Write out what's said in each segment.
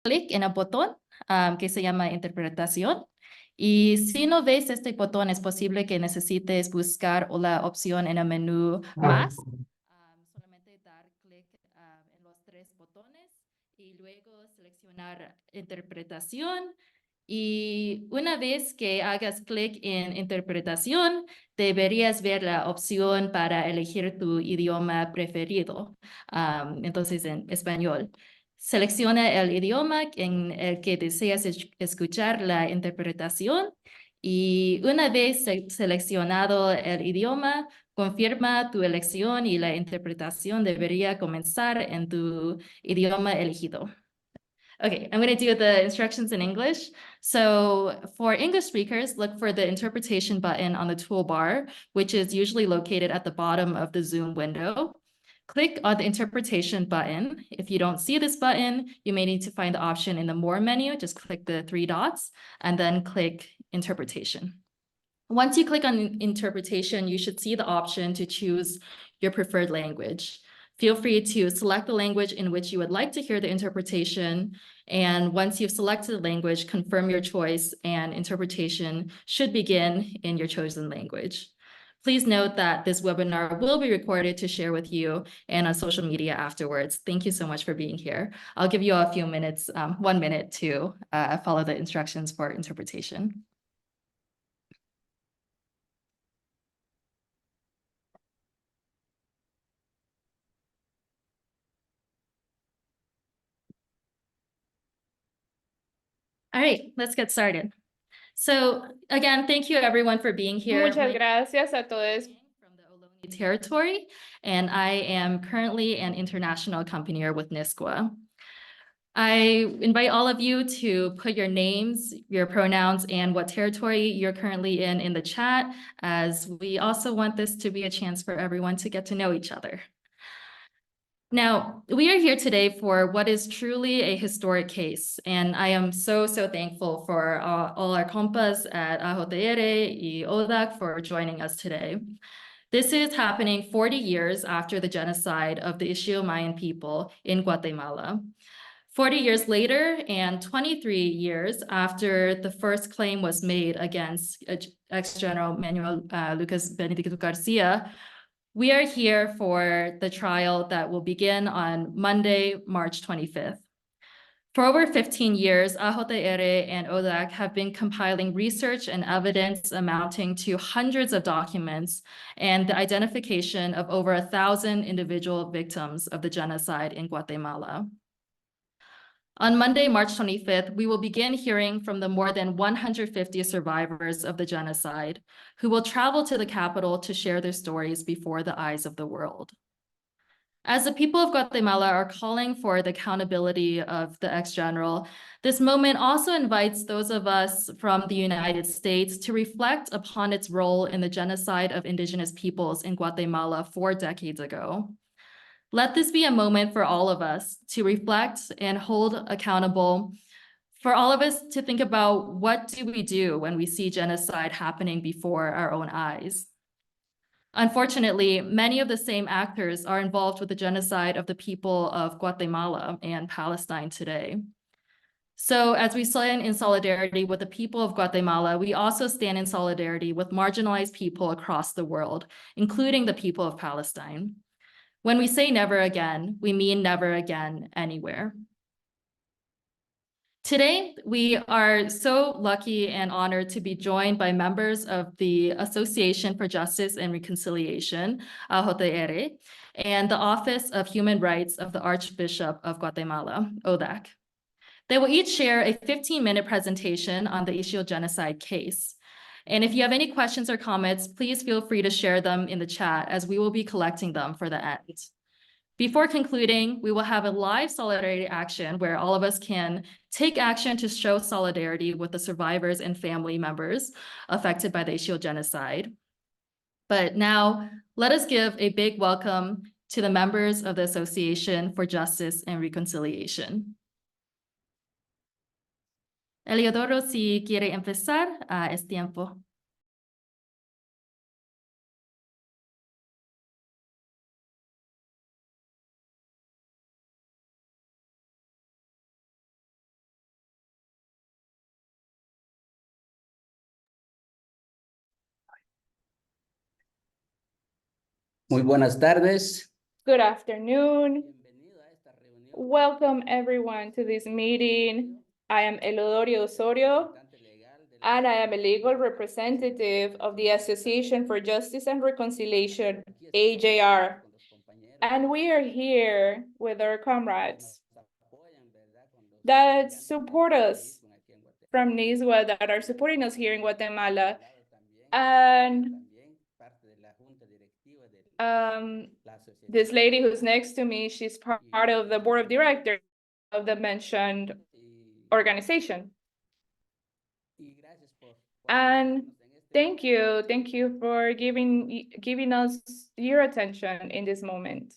clic en el botón que se llama interpretación. Y si no ves este botón, es posible que necesites buscar la opción en el menú más. Solamente dar clic en los tres botones y luego seleccionar interpretación. Y una vez que hagas clic en interpretación, deberías ver la opción para elegir tu idioma preferido. Entonces, en español. Selecciona el idioma en el que deseas escuchar la interpretación y una vez seleccionado el idioma, confirma tu elección y la interpretación debería comenzar en tu idioma elegido. Okay, I'm going to do the instructions in English. So for English speakers, look for the interpretation button on the toolbar, which is usually located at the bottom of the Zoom window. Click on the interpretation button. If you don't see this button, you may need to find the option in the More menu. Just click the three dots and then click Interpretation. Once you click on Interpretation, you should see the option to choose your preferred language. Feel free to select the language in which you would like to hear the interpretation. And once you've selected the language, confirm your choice and interpretation should begin in your chosen language. Please note that this webinar will be recorded to share with you and on social media afterwards. Thank you so much for being here. I'll give you a few minutes, 1 minute to follow the instructions for interpretation. All right, let's get started. So again, thank you everyone for being here. Muchas gracias a todos. From the Ohlone territory, and I am currently an international accompanier with NISQA. I invite all of you to put your names, your pronouns, and what territory you're currently in the chat, as we also want this to be a chance for everyone to get to know each other. Now, we are here today for what is truly a historic case, and I am so thankful for all our compas at Ahotere y ODAC for joining us today. This is happening 40 years after the genocide of the Ixil Mayan people in Guatemala. 40 years later and 23 years after the first claim was made against ex-General Manuel Lúcas García, we are here for the trial that will begin on Monday, March 25th. For over 15 years, Ahotere and ODAC have been compiling research and evidence amounting to hundreds of documents and the identification of over 1,000 individual victims of the genocide in Guatemala. On Monday, March 25th, we will begin hearing from the more than 150 survivors of the genocide who will travel to the capital to share their stories before the eyes of the world. As the people of Guatemala are calling for the accountability of the ex-general, this moment also invites those of us from the United States to reflect upon its role in the genocide of indigenous peoples in Guatemala 4 decades ago. Let this be a moment for all of us to reflect and hold accountable, for all of us to think about what do we do when we see genocide happening before our own eyes. Unfortunately, many of the same actors are involved with the genocide of the people of Guatemala and Palestine today. So as we stand in solidarity with the people of Guatemala, we also stand in solidarity with marginalized people across the world, including the people of Palestine. When we say never again, we mean never again anywhere. Today, we are so lucky and honored to be joined by members of the Association for Justice and Reconciliation, AJOTR, and the Office of Human Rights of the Archbishop of Guatemala, ODAC. They will each share a 15-minute presentation on the Ixil genocide case. And if you have any questions or comments, please feel free to share them in the chat as we will be collecting them for the end. Before concluding, we will have a live solidarity action where all of us can take action to show solidarity with the survivors and family members affected by the Ixil genocide. But now, let us give a big welcome to the members of the Association for Justice and Reconciliation. Eliodoro, si quiere empezar, es tiempo. Muy buenas tardes. Good afternoon. Welcome everyone to this meeting. I am Elodorio Osorio, and I am a legal representative of the Association for Justice and Reconciliation, AJR. And we are here with our comrades that support us from NISWA, that are supporting us here in Guatemala. And this lady who's next to me, she's part of the board of directors of the mentioned organization. And thank you for giving us your attention in this moment.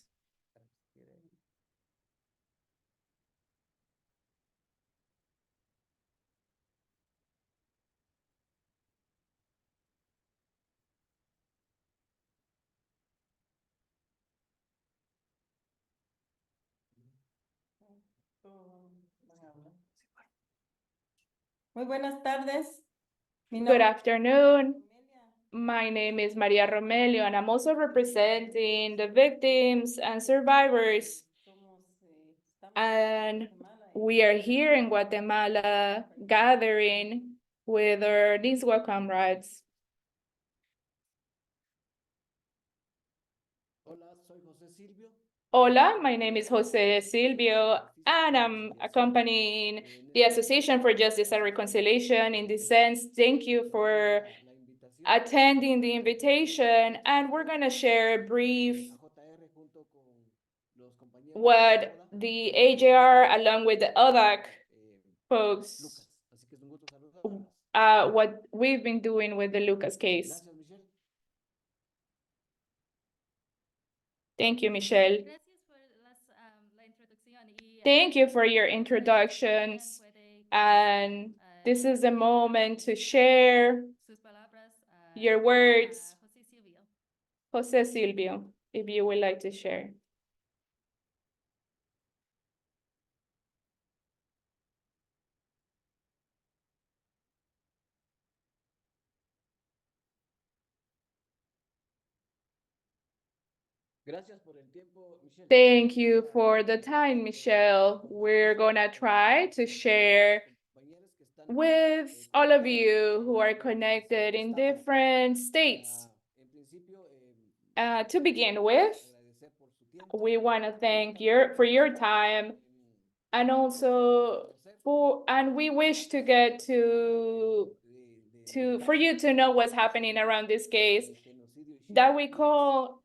Muy buenas tardes. Good afternoon. My name is Maria Romelio, and I'm also representing the victims and survivors. And we are here in Guatemala gathering with our NISWA comrades. Hola, my name is Jose Silvio, and I'm accompanying the Association for Justice and Reconciliation. In this sense, thank you for attending the invitation, and we're going to share a brief what the AJR, along with the ODAC folks, what we've been doing with the Lúcas case. Thank you, Michelle. Thank you for your introductions. And this is the moment to share your words. Jose Silvio, if you would like to share. Thank you for the time, Michelle. We're gonna try to share with all of you who are connected in different states. To begin with, we want to thank you for your time, and also we wish to get for you to know what's happening around this case that we call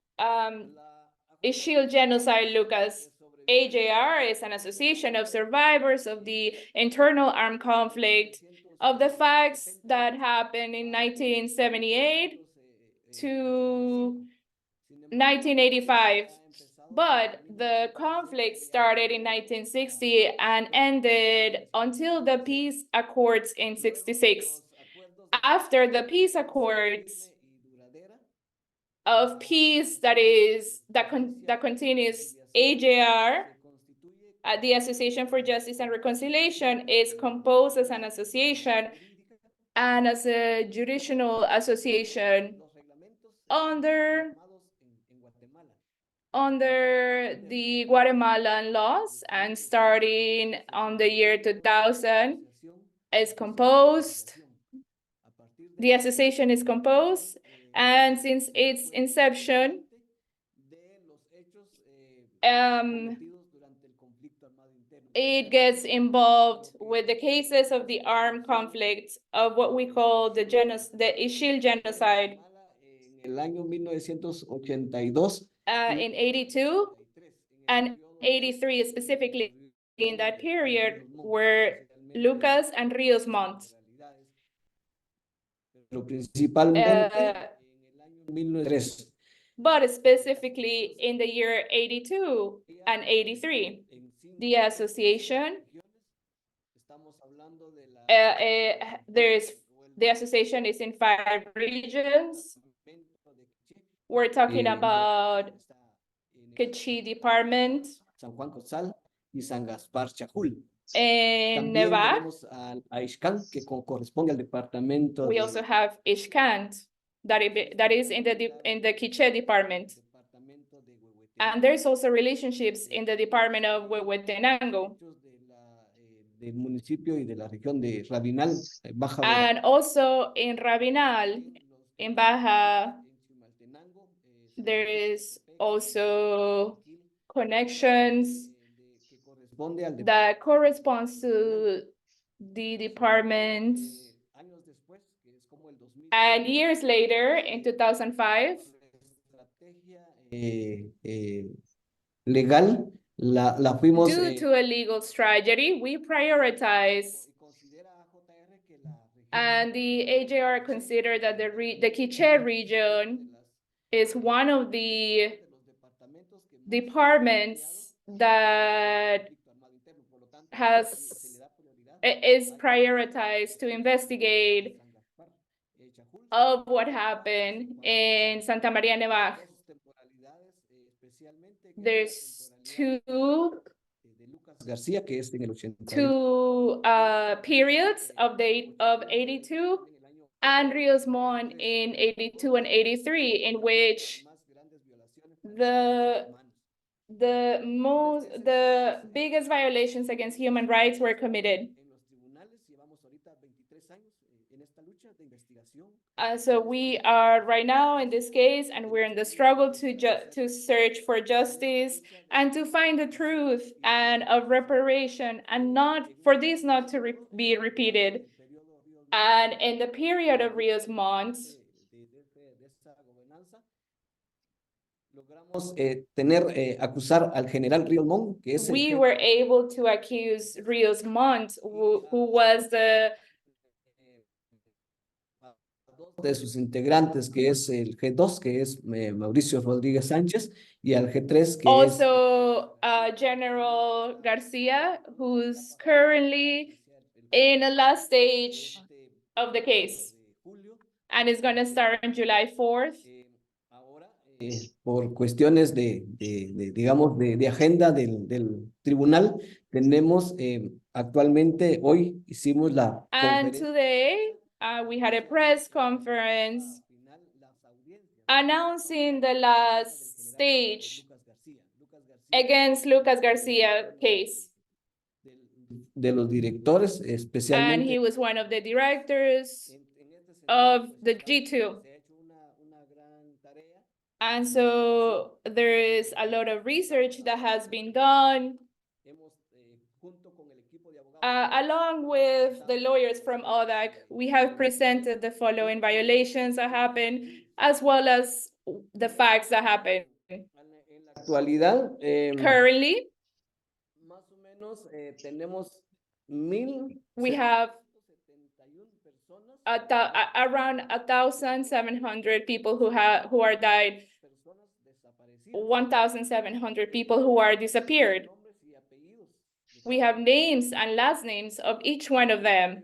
Indigenous Genocide Lúcas. AJR is an association of survivors of the internal armed conflict, of the facts that happened in 1978 to 1985. But the conflict started in 1960 and ended until the peace accords in 66. After the peace accords of peace that continues, AJR, the Association for Justice and Reconciliation, is composed as an association and as a judicial association under the Guatemalan laws, and starting on the year 2000 is composed. The association is composed, and since its inception, it gets involved with the cases of the armed conflict of what we call the Ixil genocide. El año 1982. In 82 and 83 specifically, in that period, were Lúcas and Ríos Mont. But specifically in the year 82 and 83, the association, the association is in 5 regions. We're talking about Quechí Department, San Juan Cozal y San Gaspar Chajul. In Nevada, corresponde al departamento. We also have Ixcán, that is in the Quiché department. And there's also relationships in the Department of Huehuetenango. Del municipio y de la región de Rabinal, Baja And also in Rabinal, in Baja, there is also connections that corresponds to the department. And years later, in 2005, legal, la fuimos. due to a legal strategy, we prioritize, and the AJR considered that the Quiché region is one of the departments that is prioritized to investigate of what happened in Santa Maria Nevada. There's two García, que es en el 81. two periods of 82 and Ríos Mont in 82 and 83, in which the biggest violations against human rights were committed. So we are right now in this case, and we're in the struggle to search for justice and to find the truth and of reparation, and not for this not to be repeated. And in the period of Ríos Mont, logramos acusar al general Ríos Montt, que es we were able to accuse Ríos Mont, who was the de sus integrantes, que es el G2, que es Mauricio Rodríguez Sánchez, y al G3, que also General Garcia, who's currently in the last stage of the case and is going to start on July 4th. Por cuestiones digamos, de agenda del tribunal, tenemos actualmente, hoy hicimos la And today, we had a press conference announcing the last stage against Lúcas García case. de los directores, And especialmente. he was one of the directors of the G2. And so there is a lot of research that has been done. Along with the lawyers from ODAC, we have presented the following violations that happened, as well as the facts that happened. Actualidad, Currently, más o menos tenemos 1,000. we have around 1,700 people who are died, 1,700 people who are disappeared. We have names and last names of each one of them.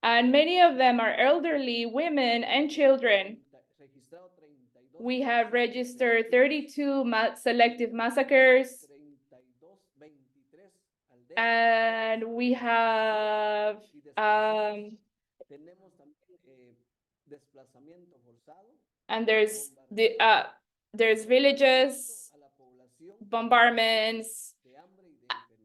And many of them are elderly, women, and children. We have registered 32 selective massacres. And we have and there's villages, bombardments,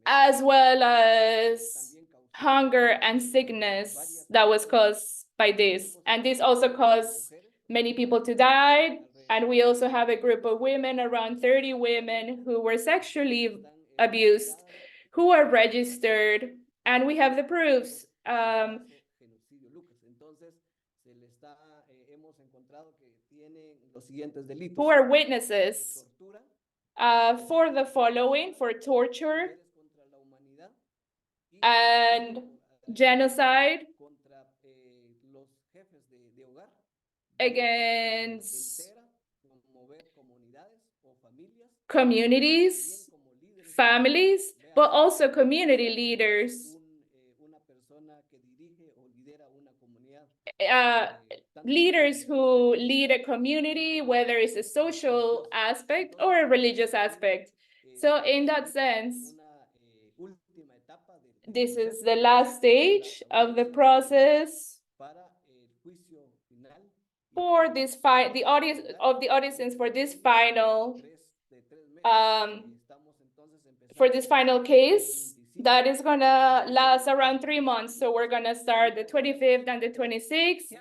as well as hunger and sickness that was caused by this. And this also caused many people to die. And we also have a group of women, around 30 women, who were sexually abused, who are registered, and we have the proofs. Who are witnesses for the following: for torture and genocide against communities, families, but also community leaders, leaders who lead a community, whether it's a social aspect or a religious aspect. So in that sense, this is the last stage of the process for this the audience for this final for this final case that is gonna last around 3 months. So we're gonna start the 25th and the 26th.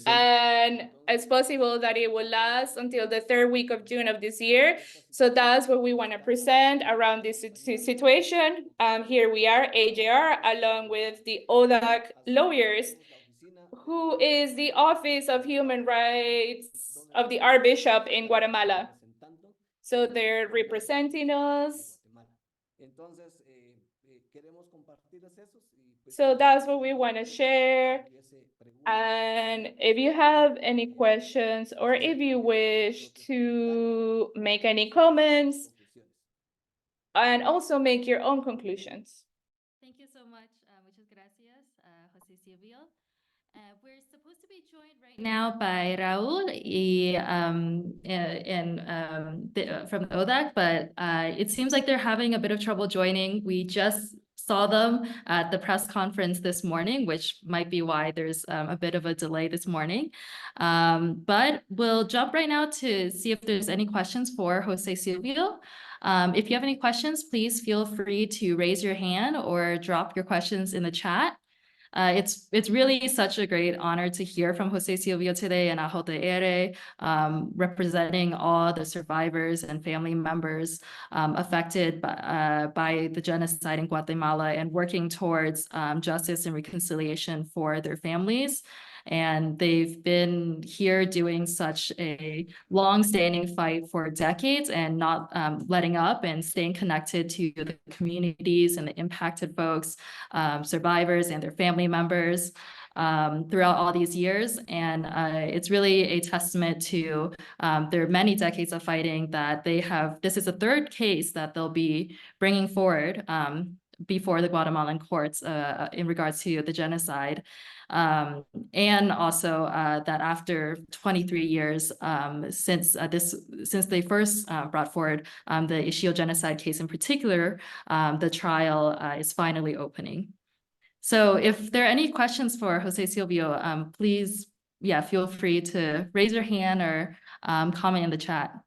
And it's possible that it will last until the 3rd week of June of this year. So that's what we want to present around this situation. Here we are, AJR, along with the ODAC lawyers, who is the Office of Human Rights of the Archbishop in Guatemala. So they're representing us. So that's what we want to share. And if you have any questions or if you wish to make any comments and also make your own conclusions. Thank you so much. Muchas gracias, José Silvio. We're supposed to be joined right now by Raúl from ODAC, but it seems like they're having a bit of trouble joining. We just saw them at the press conference this morning, which might be why there's a bit of a delay this morning. But we'll jump right now to see if there's any questions for José Silvio. If you have any questions, please feel free to raise your hand or drop your questions in the chat. It's really such a great honor to hear from José Silvio today and Ajo de Ere, representing all the survivors and family members affected by the genocide in Guatemala and working towards justice and reconciliation for their families. And they've been here doing such a long-standing fight for decades and not letting up and staying connected to the communities and the impacted folks, survivors and their family members throughout all these years. And it's really a testament to their many decades of fighting that they have. This is the 3rd case that they'll be bringing forward before the Guatemalan courts in regards to the genocide. And also that after 23 years since they first brought forward the Ixil genocide case in particular, the trial is finally opening. So if there are any questions for José Silvio, please, feel free to raise your hand or comment in the chat.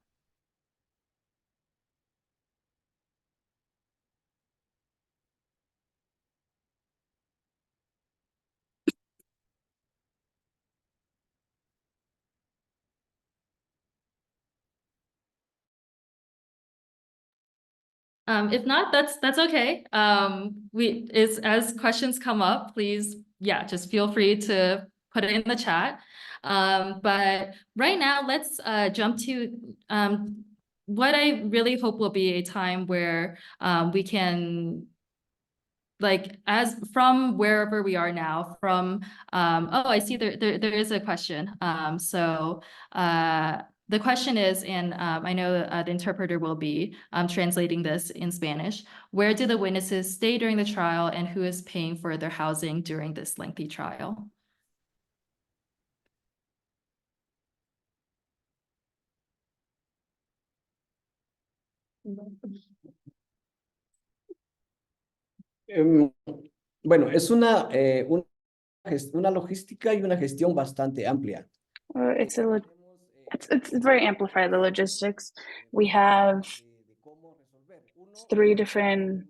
If not, that's okay. As questions come up, please, just feel free to put it in the chat. But right now, let's jump to what I really hope will be a time where we can, as from wherever we are now, from I see there is a question. The question is, and I know the interpreter will be translating this in Spanish. Where do the witnesses stay during the trial, and who is paying for their housing during this lengthy trial? Bueno, es una logística y una gestión bastante amplia. It's very amplified, the logistics. We have 3 different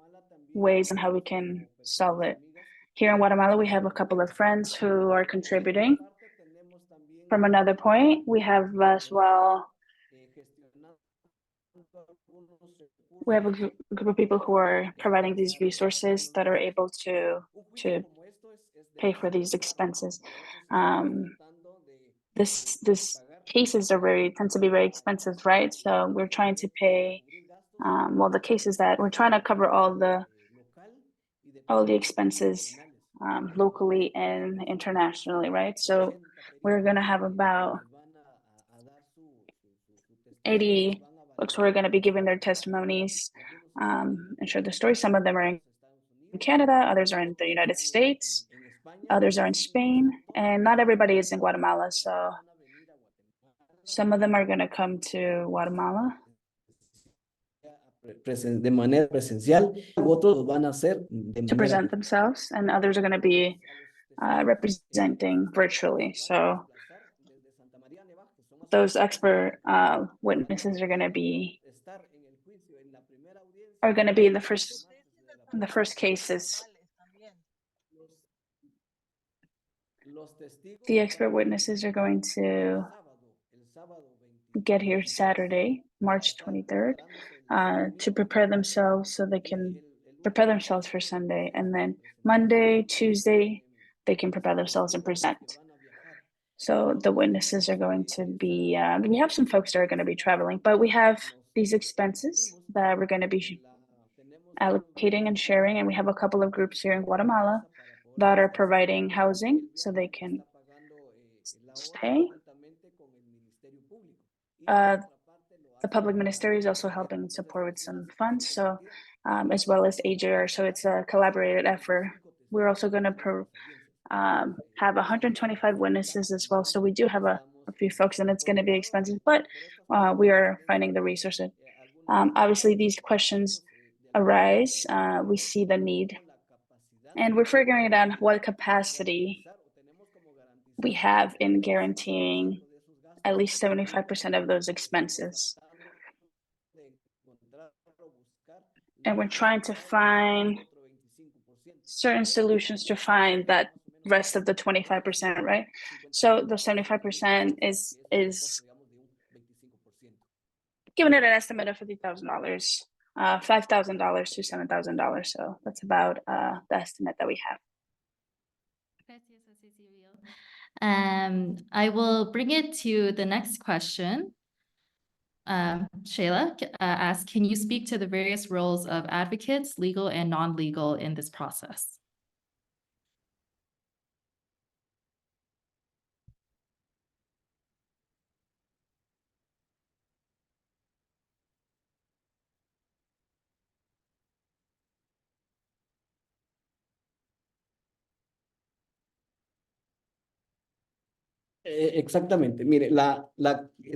ways on how we can solve it. Here in Guatemala, we have a couple of friends who are contributing. From another point, we have as well, we have a group of people who are providing these resources that are able to pay for these expenses. This cases tend to be very expensive, right? So we're trying to pay, the cases that we're trying to cover all the expenses locally and internationally, right? So we're gonna have about 80 folks who are gonna be giving their testimonies and share their stories. Some of them are in Canada, others are in the United States, others are in Spain, and not everybody is in Guatemala. So some of them are going to come to Guatemala de manera presencial, otros van a hacer to present themselves, and others are going to be representing virtually. So those expert witnesses are going to be in the first cases. The expert witnesses are going to get here Saturday, March 23rd, to prepare themselves so they can prepare themselves for Sunday. And then Monday, Tuesday, they can prepare themselves and present. So the witnesses are going to be, we have some folks that are going to be traveling, but we have these expenses that we're going to be allocating and sharing. And we have a couple of groups here in Guatemala that are providing housing so they can stay. The public ministry is also helping and support with some funds, so as well as AJR. So it's a collaborated effort. We're also going to have 125 witnesses as well. So we do have a few folks, and it's going to be expensive, but we are finding the resources. Obviously, these questions arise. We see the need, and we're figuring out what capacity we have in guaranteeing at least 75% of those expenses. And we're trying to find certain solutions to find that rest of the 25%, right? So the 75% is giving it an estimate of $50,000, $5,000 to $7,000. So that's about the estimate that we have. I will bring it to the next question. Shayla asks, can you speak to the various roles of advocates, legal and non-legal, in this process? Exactamente. Mire,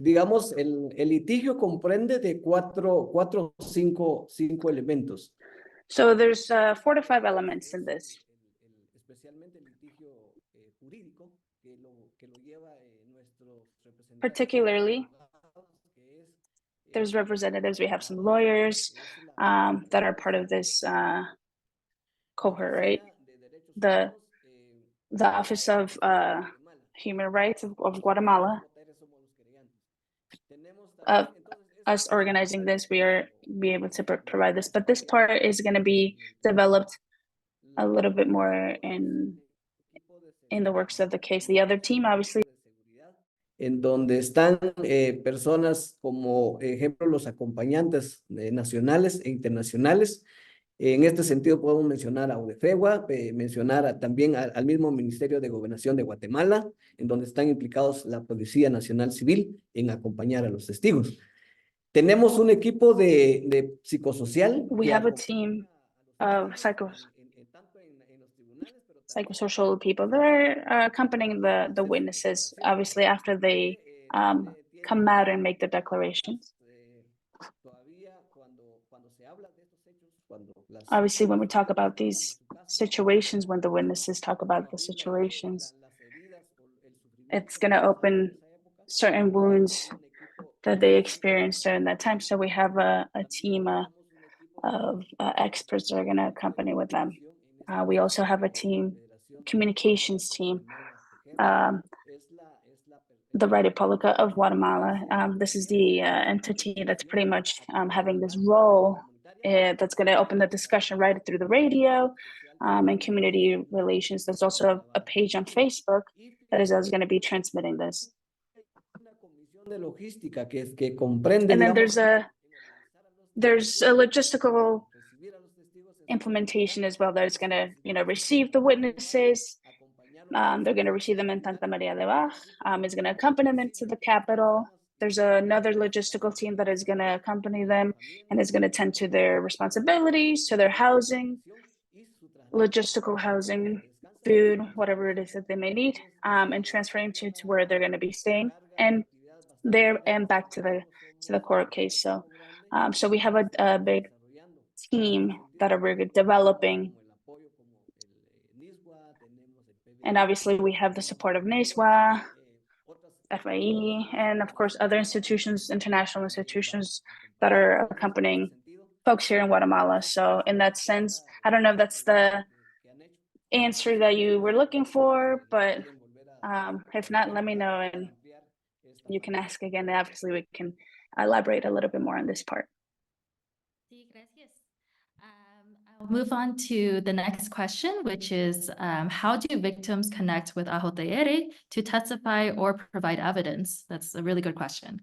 digamos, el litigio comprende de cuatro o cinco elementos. So there's 4 to 5 elements in this. Especialmente el litigio jurídico que lo lleva nuestros representantes. Particularly, there's representatives. We have some lawyers that are part of this cohort, right? The Office of Human Rights of Guatemala. Us organizing this, we are be able to provide this, but this part is going to be developed a little bit more in the works of the case. The other team, obviously, en donde están personas como ejemplo los acompañantes nacionales e internacionales. En este sentido podemos mencionar a UDFEGUA, mencionar también al mismo Ministerio de Gobernación de Guatemala, en donde están implicados la Policía Nacional Civil en acompañar a los testigos. Tenemos un equipo de psicosocial. We have a team of psychosocial people that are accompanying the witnesses, obviously, after they come out and make the declarations. Obviously, when we talk about these situations, when the witnesses talk about the situations, it's going to open certain wounds that they experienced during that time. So we have a team of experts that are going to accompany with them. We also have a communications team, the Red Republic of Guatemala. This is the entity that's pretty much having this role that's going to open the discussion right through the radio and community relations. There's also a page on Facebook that is going to be transmitting this. And then there's a logistical implementation as well that is going to receive the witnesses. They're going to receive them in Santa Maria de Bach. Is going to accompany them to the capital. There's another logistical team that is going to accompany them and is going to tend to their responsibilities, to their housing, logistical housing, food, whatever it is that they may need, and transferring to where they're going to be staying, and back to the court case. So we have a big team that are developing. And obviously we have the support of NESWA FIE, and of course, other institutions, international institutions that are accompanying folks here in Guatemala. So in that sense, I don't know if that's the answer that you were looking for, but if not, let me know and you can ask again. Obviously, we can elaborate a little bit more on this part. Sí, gracias. I'll move on to the next question, which is how do victims connect with AJOTR to testify or provide evidence? That's a really good question.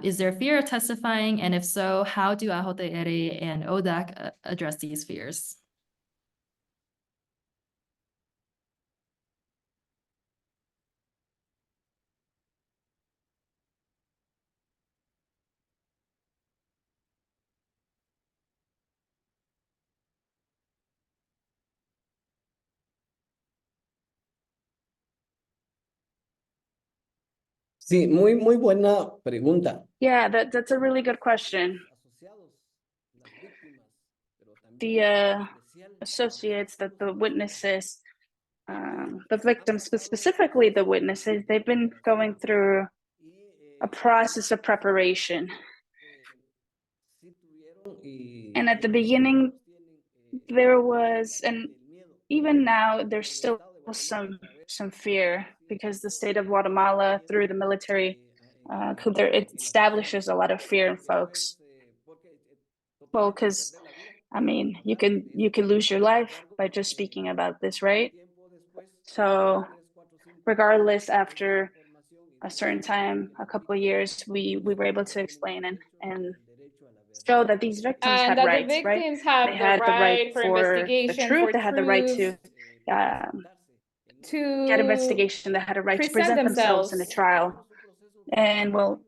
Is there fear of testifying? And if so, how do AJOTR and ODAC address these fears? Sí, muy buena pregunta. Yeah, that's a really good question. The associates, that the witnesses, the victims, but specifically the witnesses, they've been going through a process of preparation. And at the beginning, there was, and even now, there's still some fear because the state of Guatemala, through the military coup, it establishes a lot of fear in folks. Well, because I mean, you can lose your life by just speaking about this, right? So regardless, after a certain time, a couple of years, we were able to explain and show that these victims And had that rights, the right? victims have They the had the right right for for the investigation, truth. for They had the right to get to investigation. They had a right to present present themselves in a themselves. trial. And well,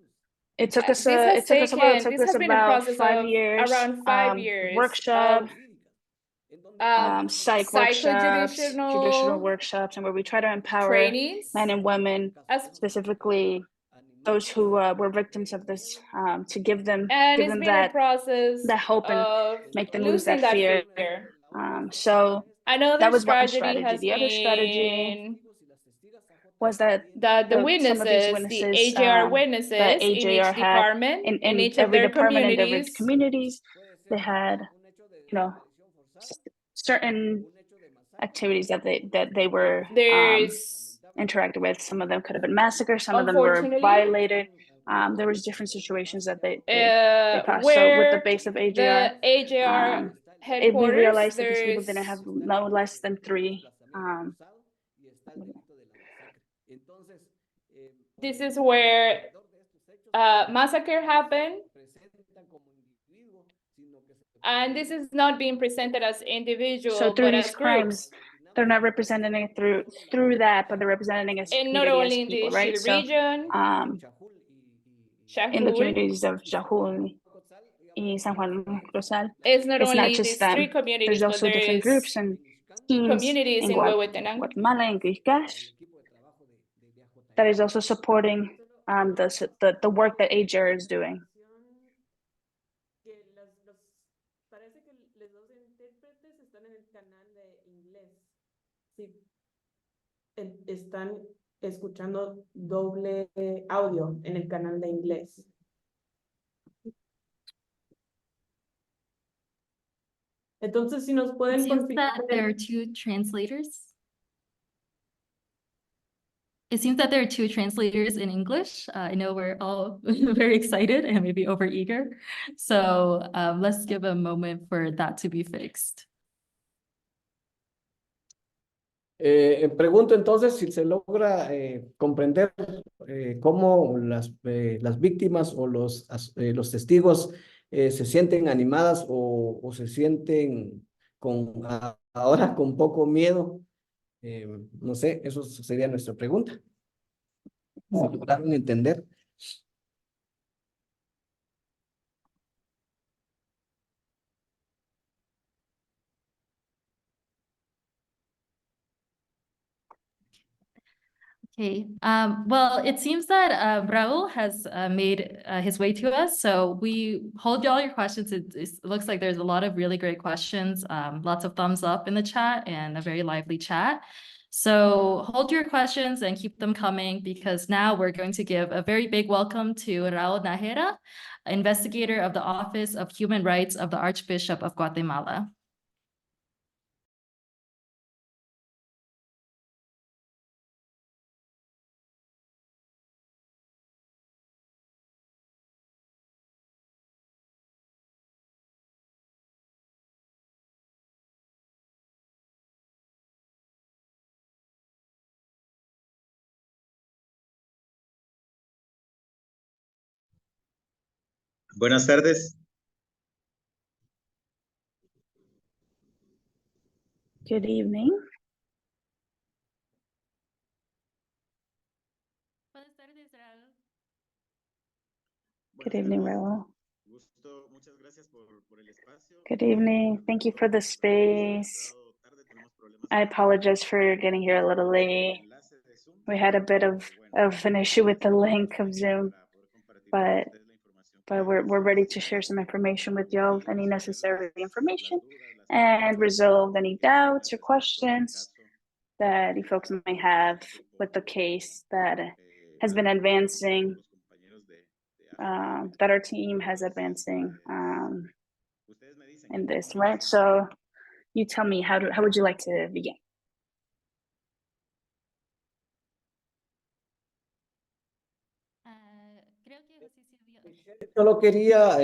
it took us This has a while. It took this us has been a about process 5 of years. around 5 years Workshop, psych workshops, judicial psycho-judicial workshops, and where we try to empower trainings. men and women, As, specifically those who were victims of this, to give them and it's been a that process hope and of make them lose losing that fear. So another that was one strategy strategy. has The other strategy been was that the some of these witnesses, witnesses, the AJR that witnesses in AJR each had department, in each of every their department and every communities, communities, they had, certain activities that they were there's interacted with. Some of them could have been massacres, some of them were unfortunately violated. There was different situations that they passed. So with where the base of AJR, the AJR we headquarters, realized that these people didn't have no less than 3. This is where massacre happened, and this is not being presented as individual, so through but these as crimes, groups. they're not representing it through that, but they're representing as And not community, as only in the people, right? Shil So region, in the Shahul, communities of Jahul y San Juan Rosal, it's not it's not only just these 3 them. communities, There's but also there different is groups and teams communities in in Huehuetenango Guatemala and Guixcash that is also supporting the work that AJR is doing. Parece que los dos intérpretes están en el canal de inglés. Sí, están escuchando doble audio en el canal de inglés. Entonces, si nos It pueden seems that confirmar there are 2 translators. It seems that there are 2 translators in English. I know we're all very excited and maybe overeager. So let's give a moment for that to be fixed. Pregunto entonces si se logra comprender cómo las víctimas o los testigos se sienten animadas o se sienten ahora con poco miedo. No sé, eso sería nuestra pregunta. Si lograron entender. Okay, well, it seems that Raul has made his way to us, so we hold all your questions. It looks like there's a lot of really great questions, lots of thumbs up in the chat and a very lively chat. So hold your questions and keep them coming, because now we're going to give a very big welcome to Raul Najera, investigator of the Office of Human Rights of the Archbishop of Guatemala. Buenas tardes. Good evening. Good evening, Raul. Muchas gracias por el espacio. Good evening. Thank you for the space. I apologize for getting here a little late. We had a bit of an issue with the link of Zoom, but we're ready to share some information with y'all, any necessary information, and resolve any doubts or questions that you folks may have with the case that has been advancing, that our team has advancing in this, right? So you tell me, how would you like to begin? Solo quería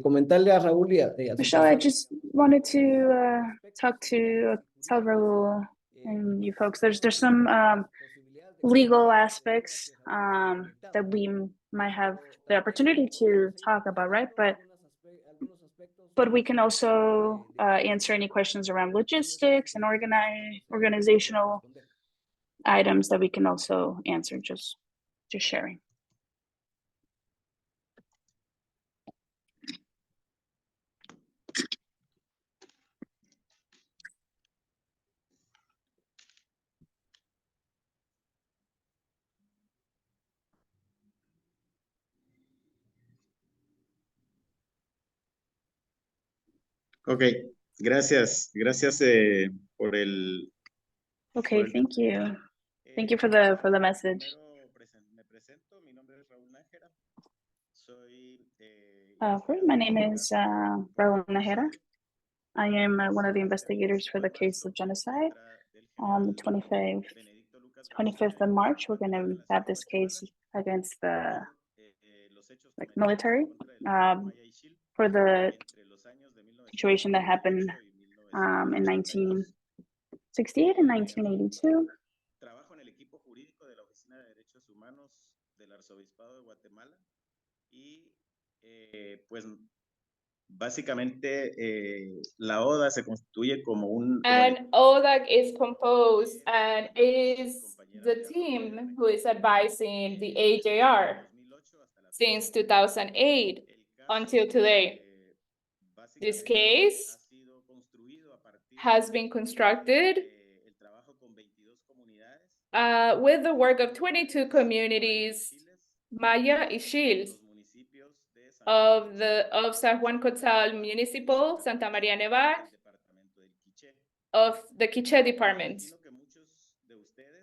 comentarle a Raúl y a su Michelle, I persona. just wanted to tell Raul and you folks, there's some legal aspects that we might have the opportunity to talk about, right? But we can also answer any questions around logistics and organizational items that we can also answer, just sharing. Ok, gracias por el... Okay, thank you. Thank you for the message. Me presento, mi nombre es Raúl Nájera. My name is Raúl Najera. I am one of the investigators for the case of genocide. On the 25th of March, we're going to have this case against the military for the situation that happened in 1968 and 1982. Trabajo en el equipo jurídico de la Oficina de Derechos Humanos del Arzobispado de Guatemala y pues básicamente la ODA se constituye como un... And ODAC is composed and it is the team who is advising the AJR since 2008 until today. This case has been constructed with the work of 22 communities, Maya Ixil, of San Juan Cotal Municipal, Santa Maria Nevac, of the Quiché department.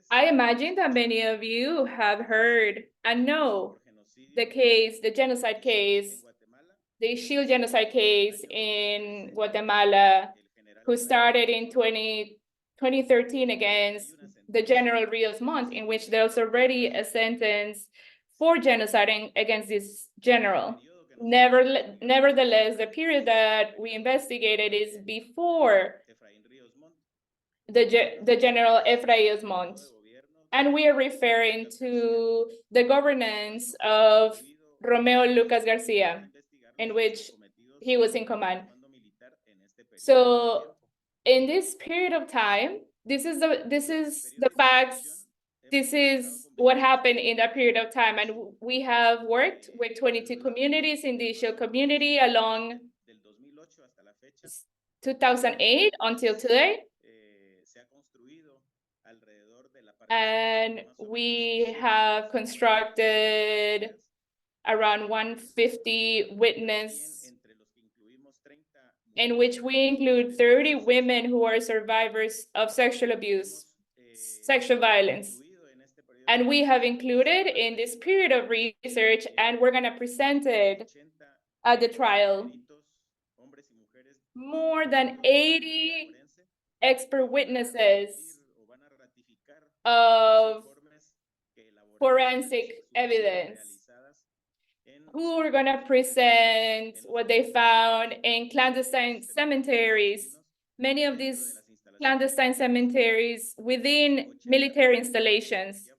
I imagine that many of you have heard and know the case, the genocide case, the Ixil genocide case in Guatemala, who started in 2013 against the General Ríos Mont, in which there was already a sentence for genocide against this general. Nevertheless, the period that we investigated is before the General Ríos Mont. And we are referring to the governance of Romeo Lúcas García, in which he was in command. So in this period of time, this is the facts. This is what happened in that period of time. And we have worked with 22 communities in the Ixil community along 2008 until today. And we have constructed around 150 witness, in which we include 30 women who are survivors of sexual abuse. sexual violence. And we have included in this period of research, and we're going to present it at the trial, more than 80 expert witnesses of forensic evidence who are going to present what they found in clandestine cemeteries. Many of these clandestine cemeteries within military installations.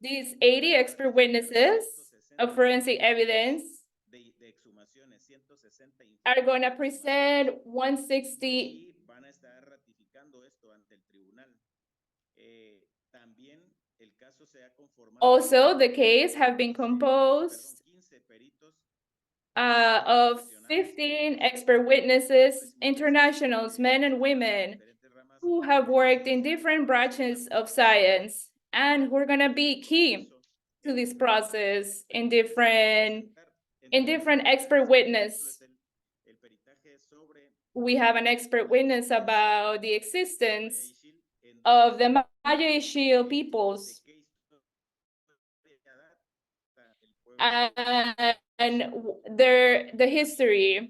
These 80 expert witnesses of forensic evidence are going to present 160. Also, the case have been composed of 15 expert witnesses, internationals, men and women, who have worked in different branches of science and who are going to be key to this process in different expert witness. We have an expert witness about the existence of the Maya Ixil peoples and their history,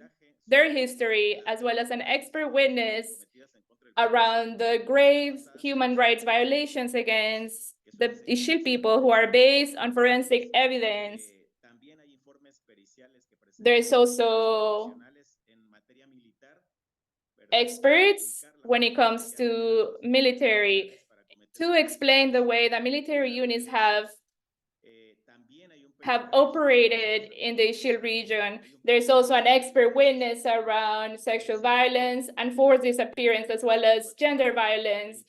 as well as an expert witness around the grave human rights violations against the Ixil people who are based on forensic evidence. There's also experts when it comes to military to explain the way that military units have operated in the Ixil region. There's also an expert witness around sexual violence and forced disappearance, as well as gender violence.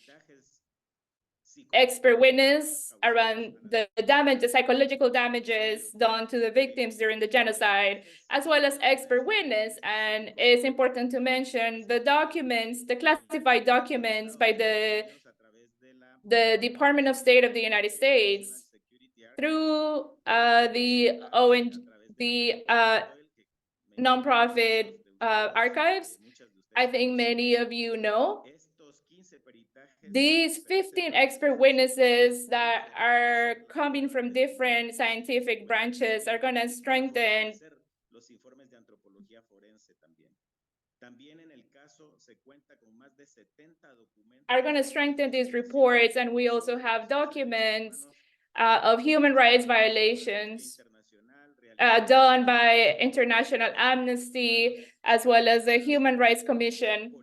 Expert witness around the damage, the psychological damages done to the victims during the genocide, as well as expert witness. And it's important to mention the documents, the classified documents by the Department of State of the United States through the nonprofit archives. I think many of you know these 15 expert witnesses that are coming from different scientific branches are going to strengthen these reports. And we also have documents of human rights violations done by International Amnesty, as well as the Human Rights Commission,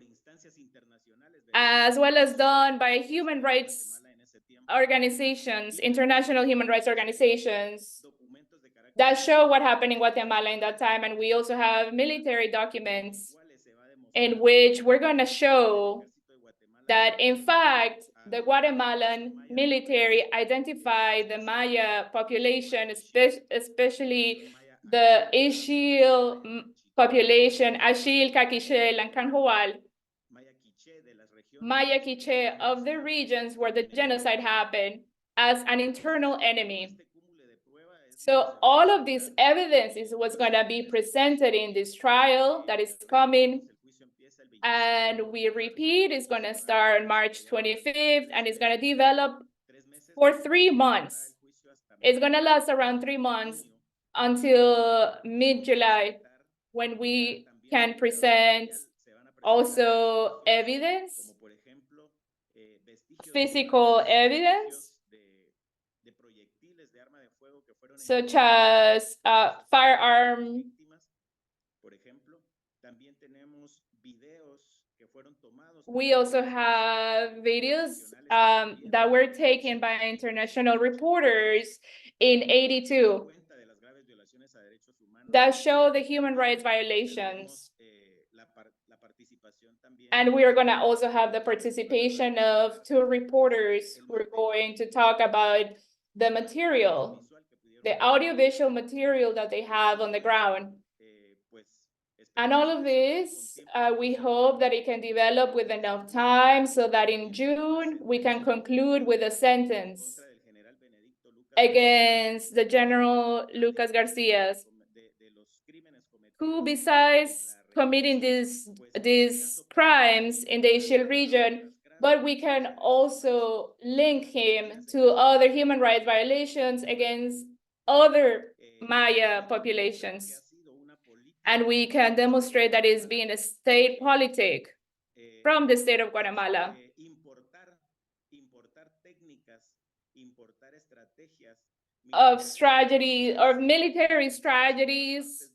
as well as done by human rights organizations, international human rights organizations that show what happened in Guatemala in that time. And we also have military documents in which we're going to show that, in fact, the Guatemalan military identified the Maya population, especially the Ixil population, Axil, Caquichel, and Canjoal, Maya Quiche of the regions where the genocide happened, as an internal enemy. So all of this evidence is what's going to be presented in this trial that is coming. And we repeat, it's going to start on March 25th, and it's going to develop for 3 months. It's going to last around 3 months until mid-July, when we can present also evidence, physical evidence, such as firearm. We also have videos that were taken by international reporters in '82 that show the human rights violations. And we are going to also have the participation of 2 reporters who are going to talk about the material, the audiovisual material that they have on the ground. And all of this, we hope that it can develop with enough time so that in June, we can conclude with a sentence against the General Lúcas García, who, besides committing these crimes in the Ixil region, but we can also link him to other human rights violations against other Maya populations. And we can demonstrate that it's being a state politic from the state of Guatemala of strategy or military strategies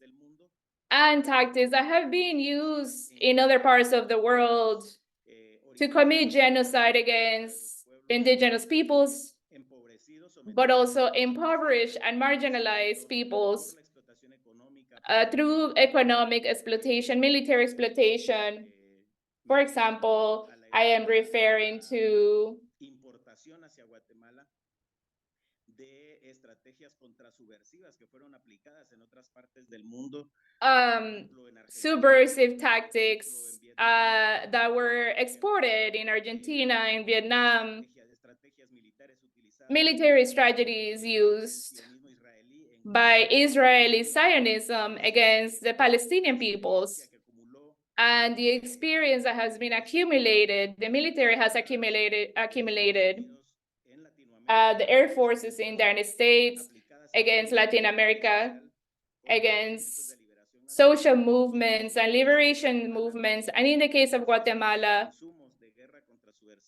and tactics that have been used in other parts of the world to commit genocide against indigenous peoples, but also impoverished and marginalized peoples through economic exploitation, military exploitation. For example, I am referring to subversive tactics that were exported in Argentina, in Vietnam, military strategies used by Israeli Zionism against the Palestinian peoples. And the experience that has been accumulated, the military has accumulated, the air forces in the United States, against Latin America, against social movements and liberation movements. And in the case of Guatemala,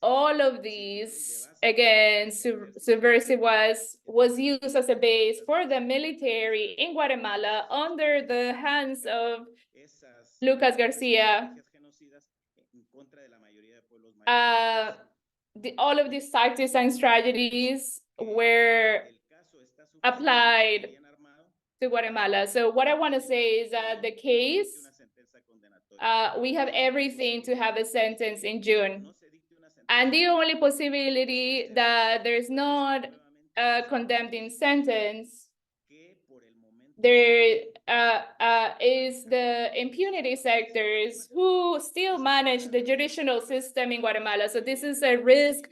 all of these, again, subversive was used as a base for the military in Guatemala under the hands of Lúcas García. All of these tactics and strategies were applied to Guatemala. So what I want to say is that the case, we have everything to have a sentence in June. And the only possibility that there's not a condemning sentence, there is the impunity sectors who still manage the judicial system in Guatemala. So this is a risk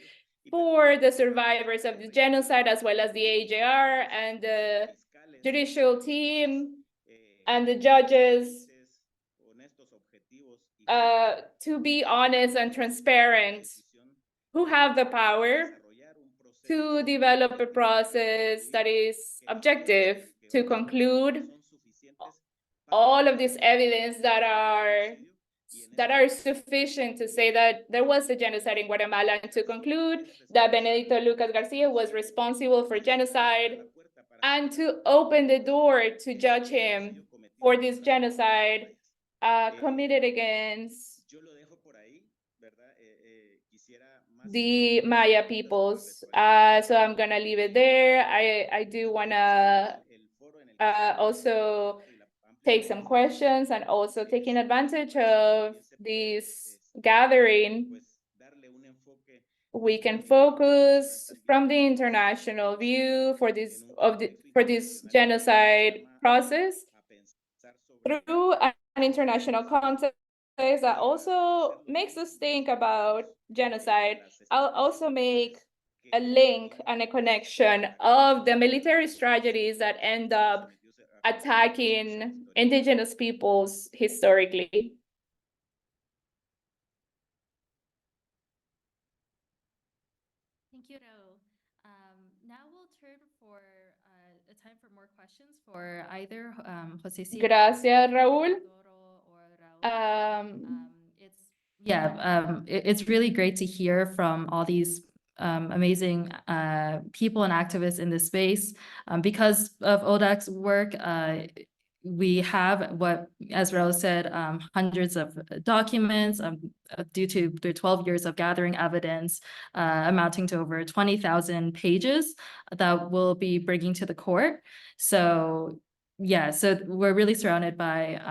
for the survivors of the genocide, as well as the AJR and the judicial team and the judges, to be honest and transparent, who have the power to develop a process that is objective, to conclude all of this evidence that are sufficient to say that there was a genocide in Guatemala, and to conclude that Benedicto Lúcas García was responsible for genocide, and to open the door to judge him for this genocide committed against the Maya peoples. So I'm gonna leave it there. I do wanna also take some questions, and also taking advantage of this gathering, we can focus from the international view for this genocide process through an international context that also makes us think about genocide. I'll also make a link and a connection of the military strategies that end up attacking indigenous peoples historically. Thank you, Raul. Now we'll turn for a time for more questions for either Jose Silva Gracias, Raúl. or Raul. It's really great to hear from all these amazing people and activists in this space. Because of ODAC's work, we have what, as Raul said, hundreds of documents due to their 12 years of gathering evidence, amounting to over 20,000 pages that we'll be bringing to the court. So yeah, so we're really surrounded by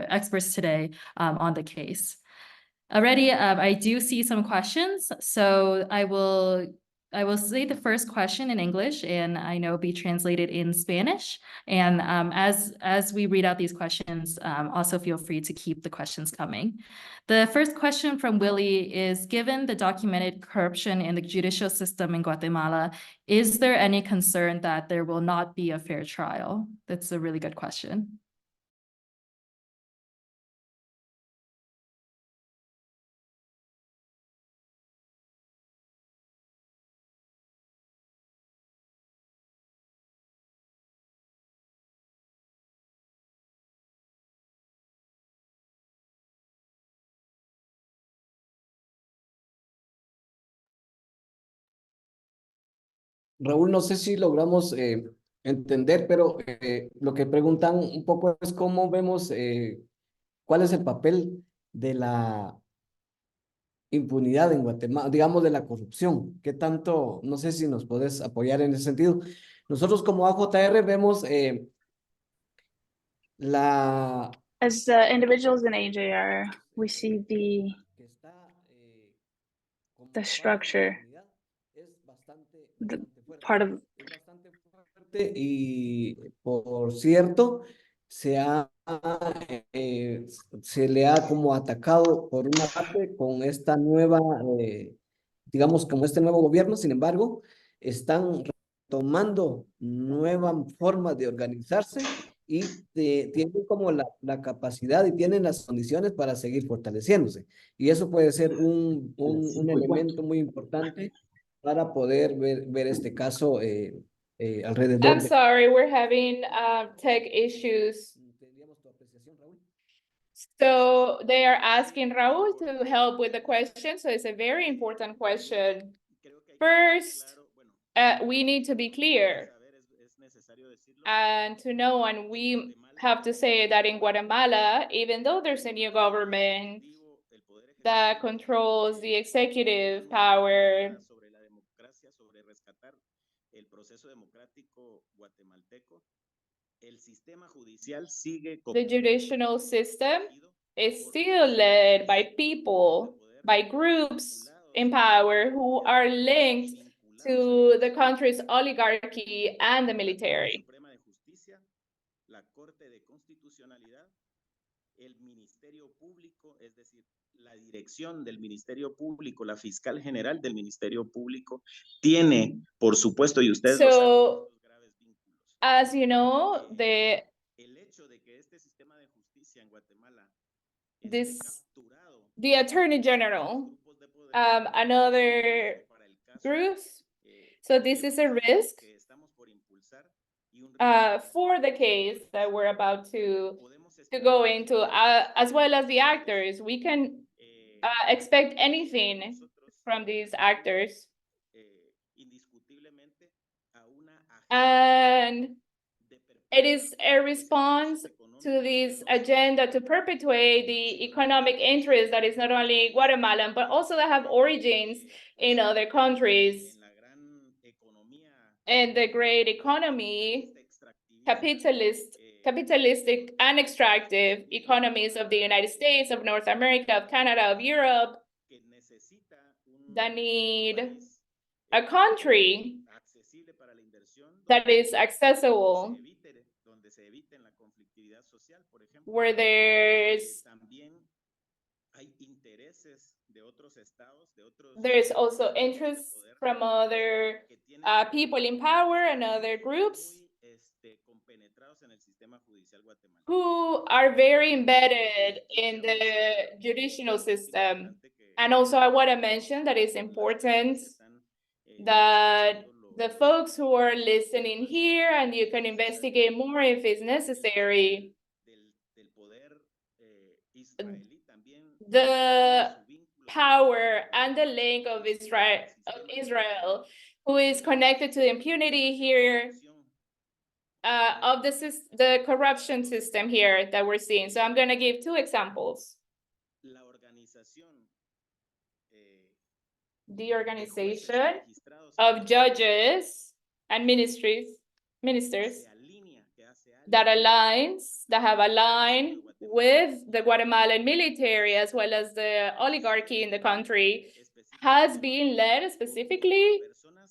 experts today on the case. Already, I do see some questions, so I will say the first question in English, and I know be translated in Spanish. And as we read out these questions, also feel free to keep the questions coming. The first question from Willie is, given the documented corruption in the judicial system in Guatemala, is there any concern that there will not be a fair trial? That's a really good question. Raúl, no sé si logramos entender, pero lo que preguntan un poco es cómo vemos, cuál es el papel de la impunidad en Guatemala, digamos de la corrupción. ¿Qué tanto? No sé si nos podés apoyar en ese sentido. Nosotros como AJR vemos la... As individuals in AJR, we see the que está como the parte de la structure, impunidad es bastante, the bastante fuerte. part of Es bastante fuerte y, por cierto, se le ha como atacado por una parte con esta nueva, digamos, como este nuevo gobierno. Sin embargo, están tomando nuevas formas de organizarse y tienen como la capacidad y tienen las condiciones para seguir fortaleciéndose. Y eso puede ser un elemento muy importante para poder ver este caso alrededor I'm sorry, we're having tech issues. ¿Tendríamos tu apreciación, Raúl? So they are asking Raúl to help with the question. So it's a very important question. First, we need to be clear and to know, and we have to say that in Guatemala, even though there's a new government that controls the executive power, el proceso democrático guatemalteco, el sistema judicial sigue the judicial system is still led by people, by groups in power who are linked to the country's oligarchy and the military. La Corte de Constitucionalidad, el Ministerio Público, es decir, la dirección del Ministerio Público, la fiscal general del Ministerio Público, tiene, por supuesto, y ustedes lo saben, graves vínculos. As you know, el hecho de que este sistema de justicia en Guatemala the Attorney General, another groups. So this is a risk for the case that we're about to go into, as well as the actors. We can expect anything from these actors. And it is a response to this agenda to perpetuate the economic interest that is not only Guatemalan, but also that have origins in other countries. And the great economy, capitalistic and extractive economies of the United States, of North America, of Canada, of Europe, that need a country that is accessible, where there's also interest from other people in power and other groups who are very embedded in the judicial system. And also I want to mention that it's important that the folks who are listening here, and you can investigate more if it's necessary, the power and the link of Israel, who is connected to the impunity here, of the corruption system here that we're seeing. So I'm going to give two examples. The organization of judges and ministers that have aligned with the Guatemalan military as well as the oligarchy in the country has been led specifically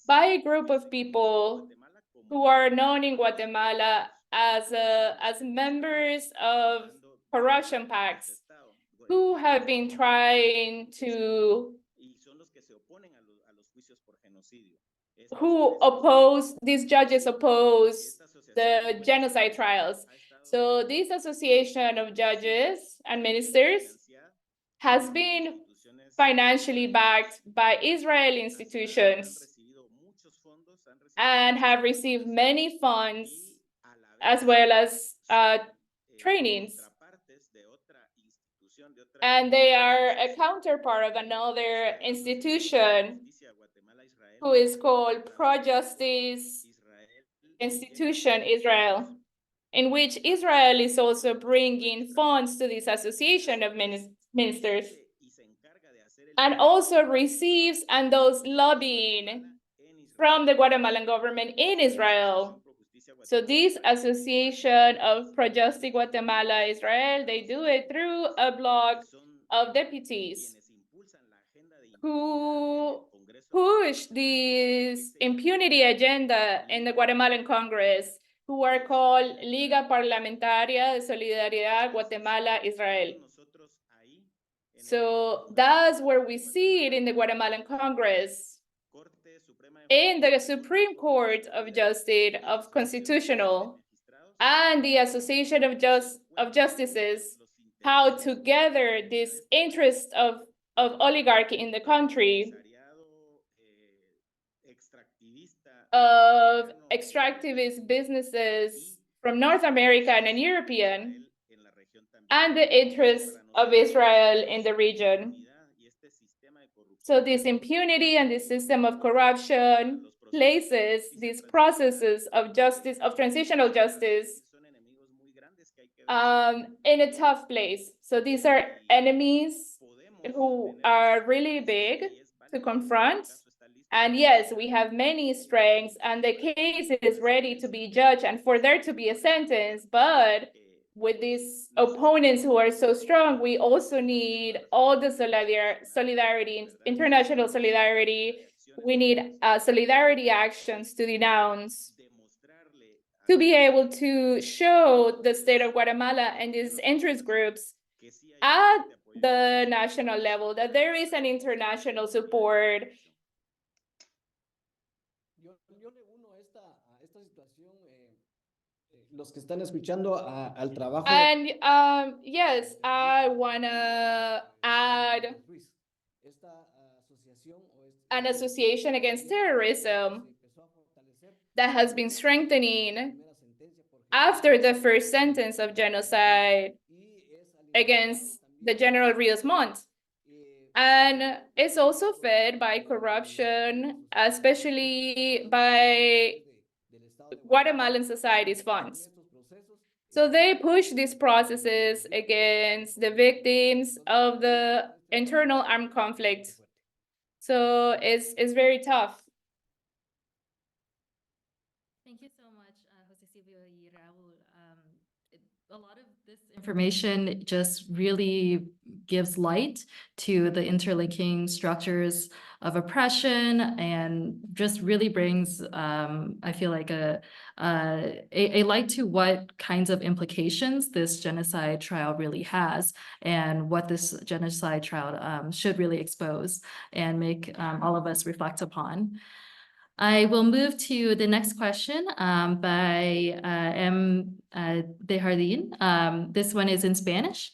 by a group of people who are known in Guatemala as members of corruption pacts, who have been trying to these judges oppose the genocide trials. So this association of judges and ministers has been financially backed by Israeli institutions and have received many funds as well as trainings. And they are a counterpart of another institution who is called Pro-Justice Institution Israel, in which Israel is also bringing funds to this association of ministers, and also receives and does lobbying from the Guatemalan government in Israel. So this association of Pro-Justice Guatemala Israel, they do it through a block of deputies who push this impunity agenda in the Guatemalan Congress, who are called Liga Parlamentaria de Solidaridad Guatemala Israel. So that's where we see it in the Guatemalan Congress, in the Supreme Court of Justice, of Constitutional, and the Association of Justices, how together this interest of oligarchy in the country, of extractivist businesses from North American and European, and the interests of Israel in the region. So this impunity and this system of corruption places these processes of justice, of transitional justice, in a tough place. So these are enemies who are really big to confront. And yes, we have many strengths, and the case is ready to be judged and for there to be a sentence. But with these opponents who are so strong, we also need all the solidarity, international solidarity. We need solidarity actions to denounce, to be able to show the state of Guatemala and these interest groups at the national level that there is an international support. Yo le uno a esta situación, los que están escuchando al trabajo. And yes, I wanna add an association against terrorism that has been strengthening after the first sentence of genocide against the General Ríos Montt. And it's also fed by corruption, especially by Guatemalan society's funds. So they push these processes against the victims of the internal armed conflict. So it's very tough. Thank you so much, Jose Silvio y Raul. A lot of this information just really gives light to the interlinking structures of oppression and just really brings, I feel like, a light to what kinds of implications this genocide trial really has and what this genocide trial should really expose and make all of us reflect upon. I will move to the next question by M. De Jardín. This one is in Spanish.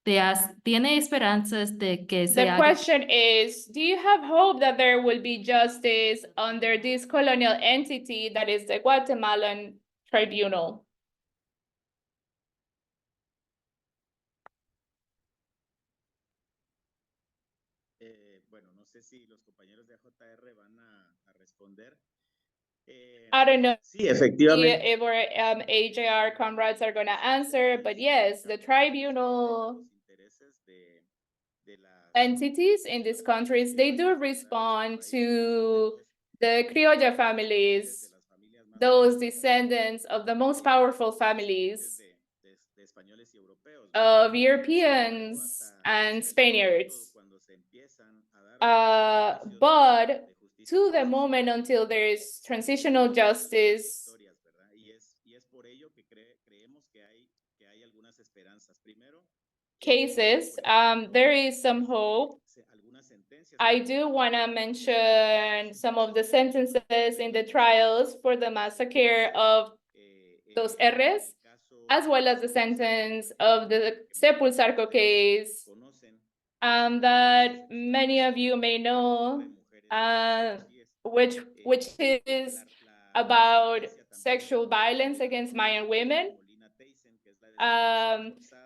They ask, ¿tiene esperanzas de que se The question is, do you have hope that there will be justice under this colonial entity that is the Guatemalan Tribunal? Bueno, no sé si los compañeros de AJR van a responder. I don't know Sí, efectivamente. if our AJR comrades are going to answer, but yes, the tribunal entities in these countries, they do respond to the criolla families, those descendants of the most powerful families of Europeans and Spaniards. But to the moment until there is transitional justice cases, there is some hope. I do want to mention some of the sentences in the trials for the massacre of Dos R's, as well as the sentence of the Sepulsarco case, that many of you may know, which is about sexual violence against Mayan women.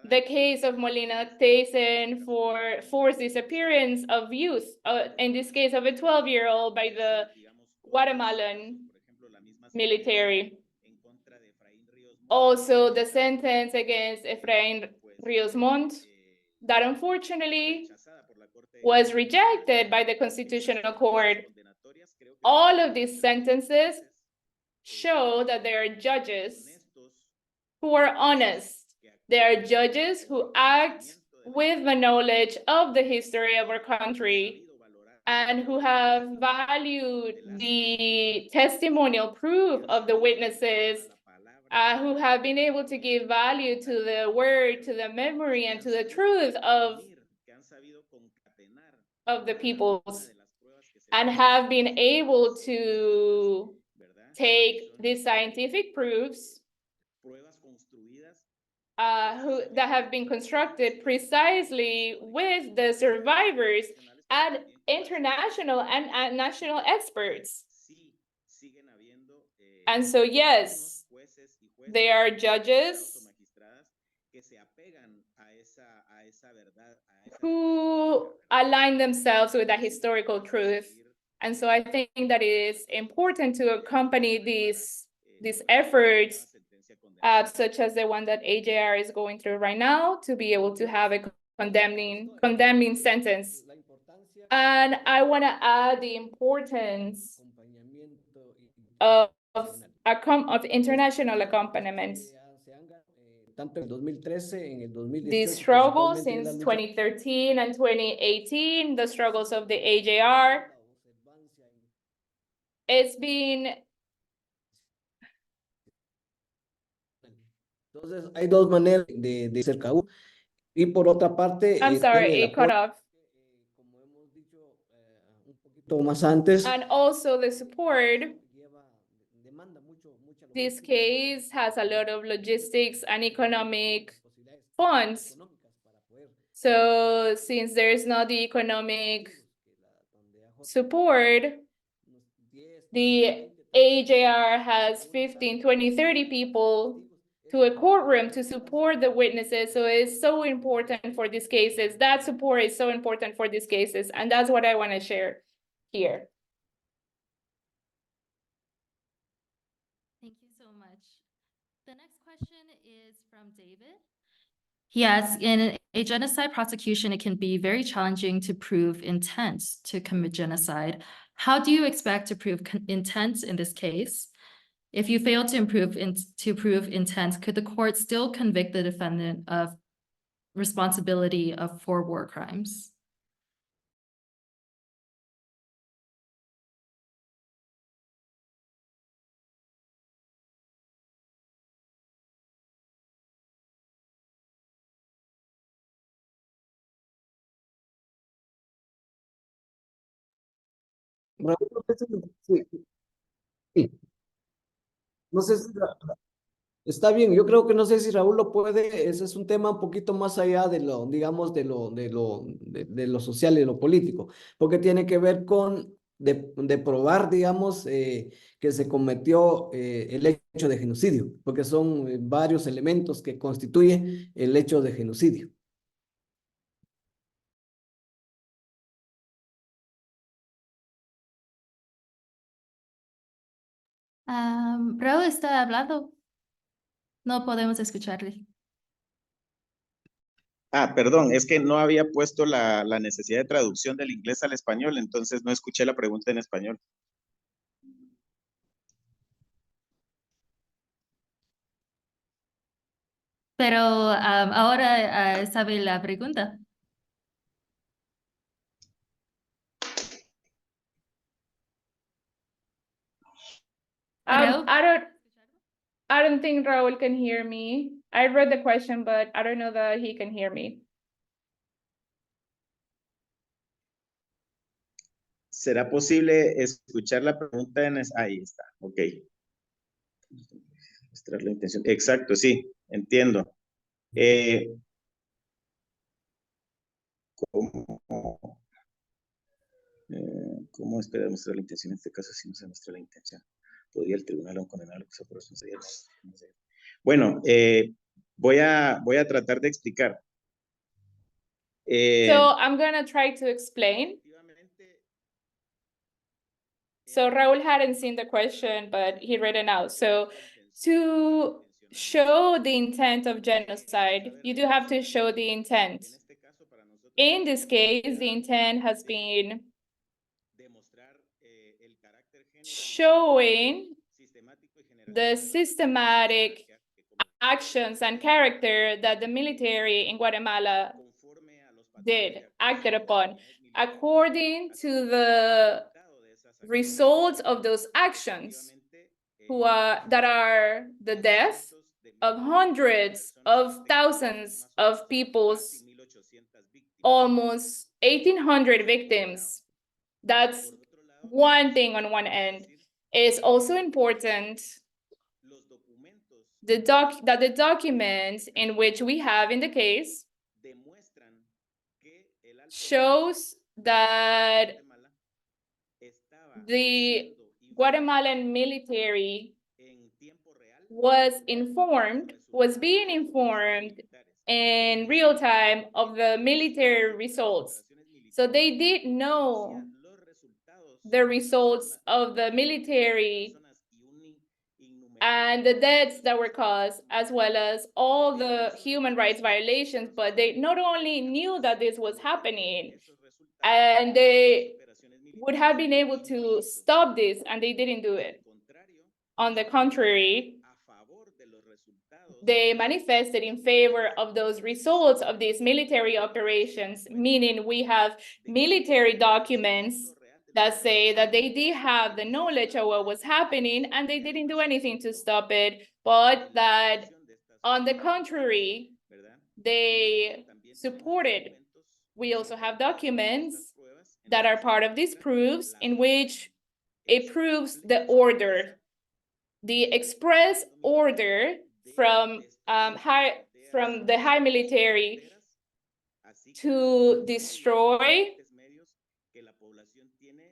the case of Molina Taysen for forced disappearance of youth, in this case of a 12-year-old by the Guatemalan military. Also, the sentence against Efraín Ríos Mont that unfortunately was rejected by the Constitutional Court. All of these sentences show that there are judges who are honest. There are judges who act with the knowledge of the history of our country and who have valued the testimonial proof of the witnesses, who have been able to give value to the word, to the memory, and to the truth of the peoples, and have been able to take these scientific proofs that have been constructed precisely with the survivors and international and national experts. And so, yes, there are judges who align themselves with that historical truth. And so I think that it is important to accompany these efforts, such as the one that AJR is going through right now, to be able to have a condemning sentence. And I want to add the importance of international accompaniment. These struggles since 2013 and 2018, the struggles of the AJR, it's been... Entonces, hay dos maneras de cerca. Y por otra parte, I'm sorry, it cut off. Como hemos dicho un poquito más antes, and also the support. This case has a lot of logistics and economic funds. So since there is not the economic support, the AJR has 15, 20, 30 people to a courtroom to support the witnesses. So it's so important for these cases. That support is so important for these cases. And that's what I want to share here. Thank you so much. The next question is from David. He asks, in a genocide prosecution, it can be very challenging to prove intent to commit genocide. How do you expect to prove intent in this case? If you fail to prove intent, could the court still convict the defendant of responsibility for war crimes? No sé si está bien, yo creo que no sé si Raúl lo puede, ese es un tema un poquito más allá de lo, digamos, de lo social y de lo político, porque tiene que ver con de probar, digamos, que se cometió el hecho de genocidio, porque son varios elementos que constituyen el hecho de genocidio. Raúl está hablando. No podemos escucharle. Ah, perdón, es que no había puesto la necesidad de traducción del inglés al español, entonces no escuché la pregunta en español. Pero ahora sabe la pregunta. I don't think Raúl can hear me. I read the question, but I don't know that he can hear me. ¿Será posible escuchar la pregunta en ahí está, ok. Mostrar la intención. Exacto, sí, entiendo. ¿Cómo espera demostrar la intención en este caso si no se muestra la intención? ¿Podría el tribunal aún condenar a la persona por responsabilidad? Bueno, Voy a tratar de explicar. So I'm gonna try to explain. So Raul hadn't seen the question, but he read it out. So to show the intent of genocide, you do have to show the intent. In this case, the intent has been showing the systematic actions and character that the military in Guatemala acted upon, according to the results of those actions, that are the death of hundreds of thousands of people's, almost 1,800 victims. That's one thing on one end. It's also important that the documents in which we have in the case shows that the Guatemalan military was being informed in real time of the military results. So they did know the results of the military and the deaths that were caused, as well as all the human rights violations, but they not only knew that this was happening, and they would have been able to stop this, and they didn't do it. On the contrary, they manifested in favor of those results of these military operations, meaning we have military documents that say that they did have the knowledge of what was happening and they didn't do anything to stop it, but that on the contrary, they supported. We also have documents that are part of these proofs in which it proves the order, the express order from the high military to destroy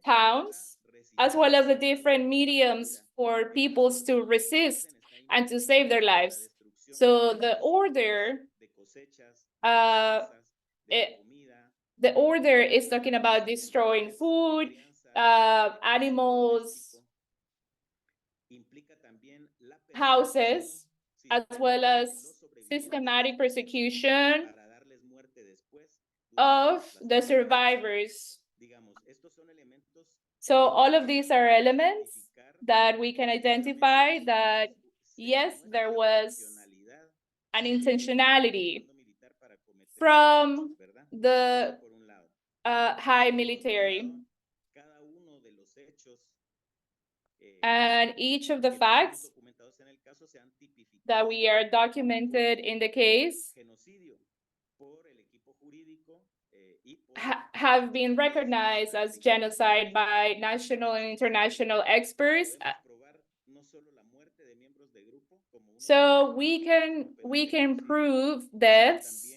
towns, as well as the different mediums for peoples to resist and to save their lives. So the order, the order is talking about destroying food, animals, houses, as well as systematic persecution of the survivors. So all of these are elements that we can identify that, yes, there was an intentionality from the high military. And each of the facts that we are documented in the case have been recognized as genocide by national and international experts. So we can prove deaths,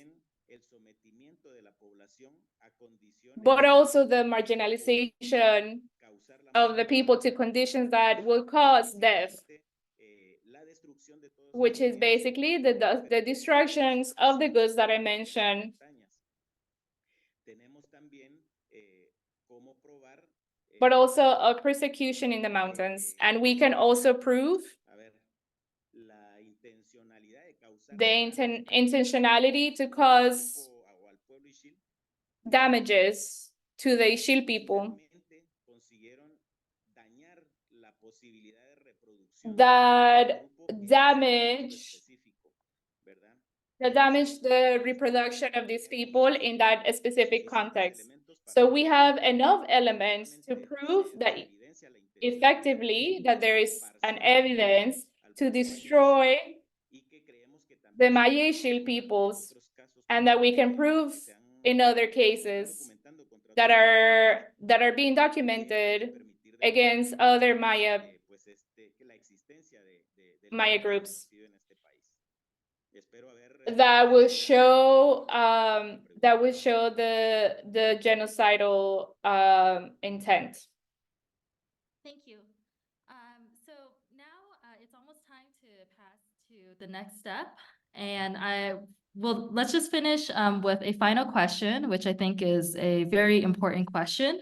but also the marginalization of the people to conditions that will cause death, which is basically the destructions of the goods that I mentioned. But also a persecution in the mountains. And we can also prove the intentionality to cause damages to the Ixil people that damage the reproduction of these people in that specific context. So we have enough elements to prove that effectively that there is an evidence to destroy the Maya Ixil peoples, and that we can prove in other cases that are being documented against other Maya groups that will show the genocidal intent. Thank you. So now it's almost time to pass to the next step. And let's just finish with a final question, which I think is a very important question.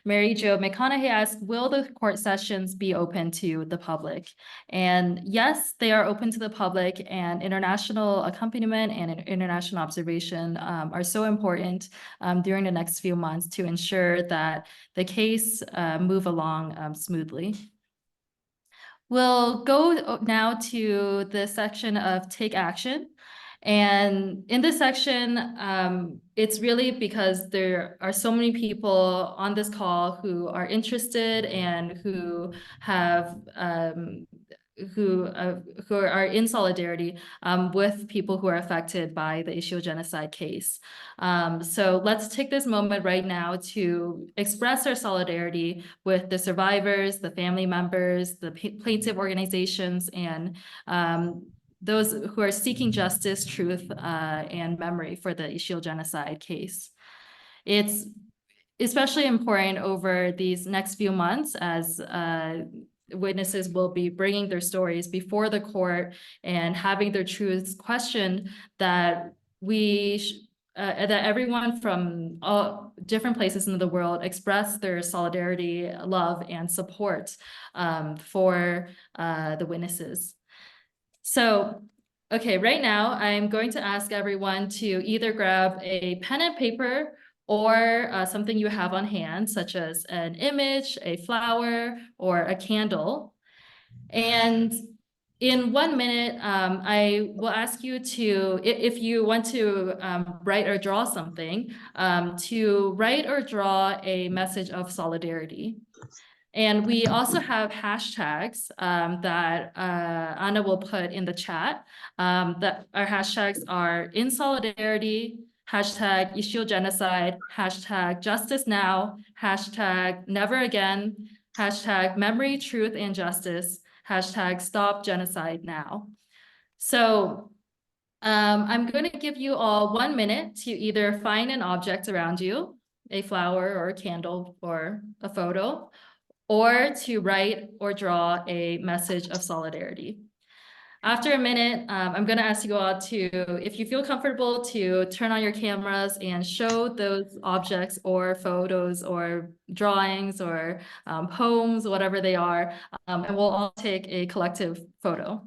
Mary Jo McConaughey asked, will the court sessions be open to the public? And yes, they are open to the public, and international accompaniment and international observation are so important during the next few months to ensure that the case move along smoothly. We'll go now to the section of take action. And in this section, it's really because there are so many people on this call who are interested and who have who are in solidarity with people who are affected by the Ishio genocide case. So let's take this moment right now to express our solidarity with the survivors, the family members, the plaintiff organizations, and those who are seeking justice, truth, and memory for the Ishio genocide case. It's especially important over these next few months as witnesses will be bringing their stories before the court and having their truths questioned, that that everyone from all different places in the world express their solidarity, love, and support for the witnesses. So, okay, right now I'm going to ask everyone to either grab a pen and paper or something you have on hand, such as an image, a flower, or a candle. And in 1 minute, I will ask you to, if you want to write or draw something, to write or draw a message of solidarity. And we also have hashtags that Anna will put in the chat. That our hashtags are in solidarity, hashtag Ishio genocide, hashtag justice now, hashtag never again, hashtag memory, truth, and justice, hashtag stop genocide now. So I'm going to give you all 1 minute to either find an object around you, a flower or a candle or a photo, or to write or draw a message of solidarity. After a minute, I'm going to ask you all to, if you feel comfortable, to turn on your cameras and show those objects or photos or drawings or poems, whatever they are, and we'll all take a collective photo.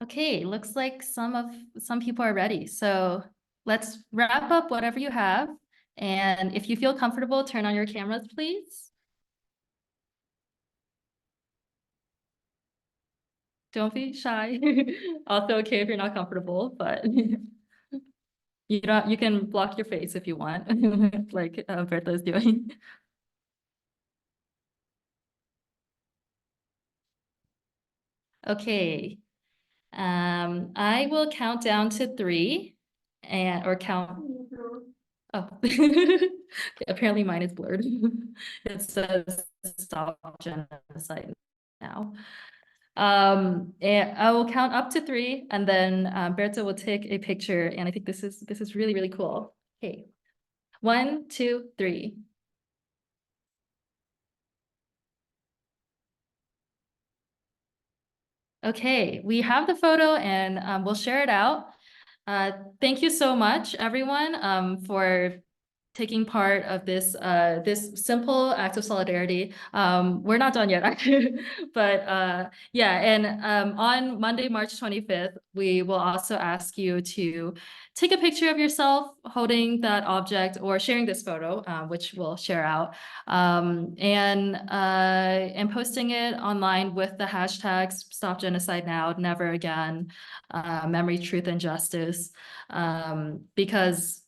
Okay, looks like some people are ready. So let's wrap up whatever you have. And if you feel comfortable, turn on your cameras, please. Don't be shy. Also okay if you're not comfortable, but you can block your face if you want, like Bertha is doing. Okay. I will count down to 3 or count. Oh, apparently mine is blurred. It says stop genocide now. And I will count up to 3, and then Berta will take a picture, and I think this is really, really cool. Okay, 1, 2, 3. Okay, we have the photo, and we'll share it out. Thank you so much, everyone, for taking part of this this simple act of solidarity. We're not done yet, but yeah, and on Monday, March 25th, we will also ask you to take a picture of yourself holding that object or sharing this photo, which we'll share out, and posting it online with the hashtags Stop Genocide Now, Never Again, Memory, Truth, and Justice, because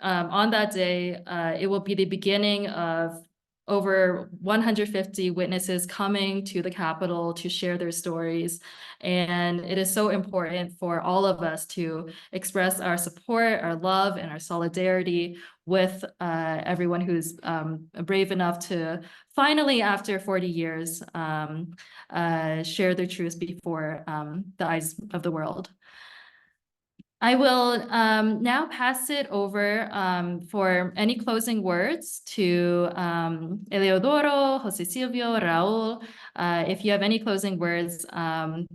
on that day, it will be the beginning of over 150 witnesses coming to the Capitol to share their stories. And it is so important for all of us to express our support, our love, and our solidarity with everyone who's brave enough to finally, after 40 years, share their truths before the eyes of the world. I will now pass it over for any closing words to Eleodoro, Jose Silvio, Raul. If you have any closing words,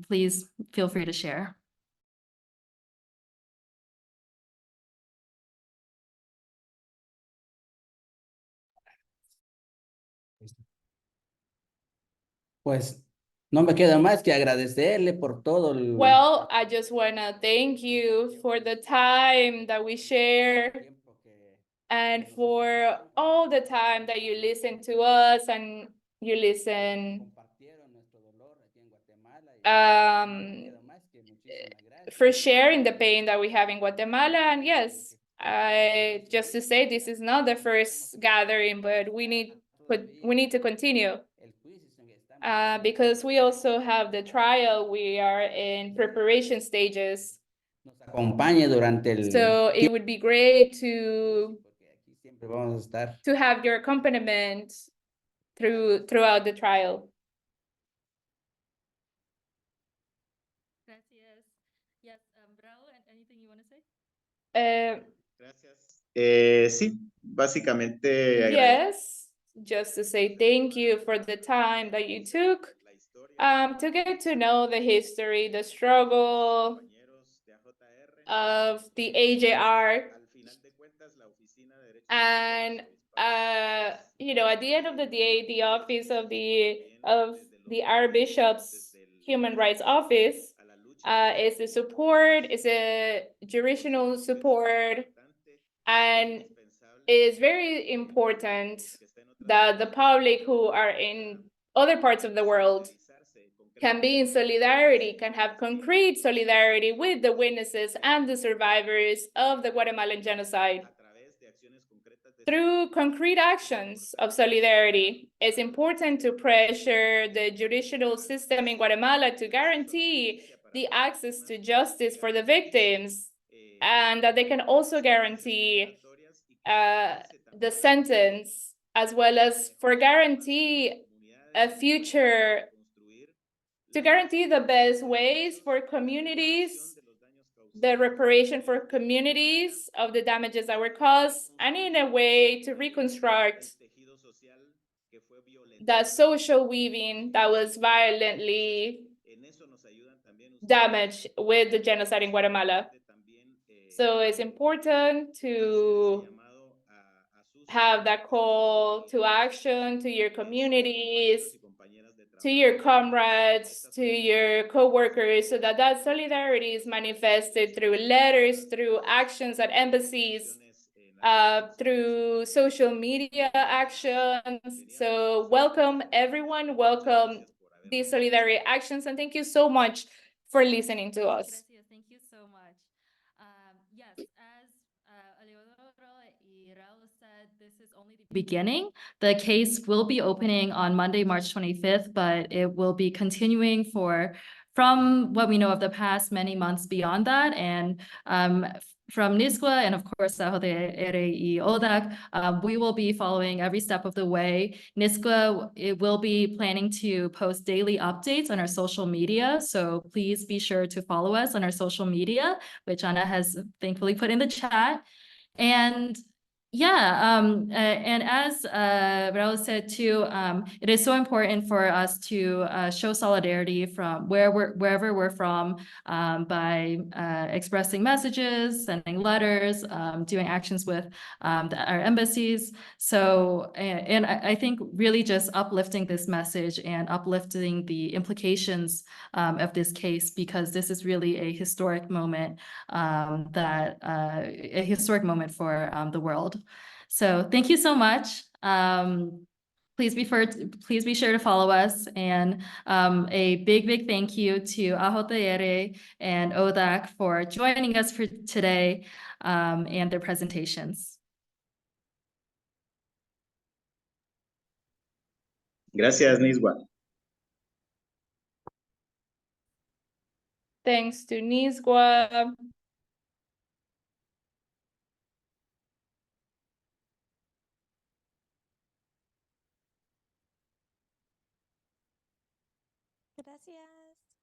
please feel free to share. Pues no me queda más que agradecerle por todo el Well, I just want to thank you for the time that we share tiempo que and for all the time that you listen to us and you listen compartieron nuestro dolor aquí en Guatemala. Y no me queda más que muchísimas gracias. for sharing the pain that we have in Guatemala. And yes, just to say, this is not the first gathering, but we need to continue. El juicio en que estamos Because we also have the trial. We are in preparation stages. nos acompañe durante el So it would be great to porque aquí siempre vamos a estar. have your accompaniment throughout the trial. Gracias. Yes, Raul, anything you want to say? Gracias. Sí, básicamente Yes, just to say thank you for the time that you took la historia, to get to know the history, the struggle compañeros de AJR. of the AJR. Al final de cuentas, la Oficina de Derechos And you know, at the end of the day, the office of the Archbishop's Human Rights Office is the support, is a jurisdictional support, and it is very important that the public who are in other parts of the world can be in solidarity, can have concrete solidarity with the witnesses and the survivors of the Guatemalan genocide. Through concrete actions of solidarity, it's important to pressure the judicial system in Guatemala to guarantee the access to justice for the victims, and that they can also guarantee the sentence, as well as to guarantee the best ways for communities, the reparation for communities of the damages that were caused, and in a way to reconstruct the social weaving that was violently damaged with the genocide in Guatemala. So it's important to have that call to action to your communities, to your comrades, to your co-workers, so that solidarity is manifested through letters, through actions at embassies, through social media actions. So welcome everyone, welcome these solidarity actions, and thank you so much for listening to us. Gracias, thank you so much. Yes, as Eleodoro and Raul said, this is only the beginning. The case will be opening on Monday, March 25th, but it will be continuing from what we know of the past many months beyond that. And from NISQA and of course AJR y ODAC, we will be following every step of the way. NISQA, it will be planning to post daily updates on our social media. So please be sure to follow us on our social media, which Anna has thankfully put in the chat. And And as Raul said too, it is so important for us to show solidarity from wherever we're from, by expressing messages, sending letters, doing actions with our embassies. So, and I think really just uplifting this message and uplifting the implications of this case, because this is really a historic moment, a historic moment for the world. So thank you so much. Please be sure to follow us, and a big thank you to Ahoteere and ODAC for joining us for today, and their presentations. Gracias, Niswa. Thanks to Niswa. Gracias.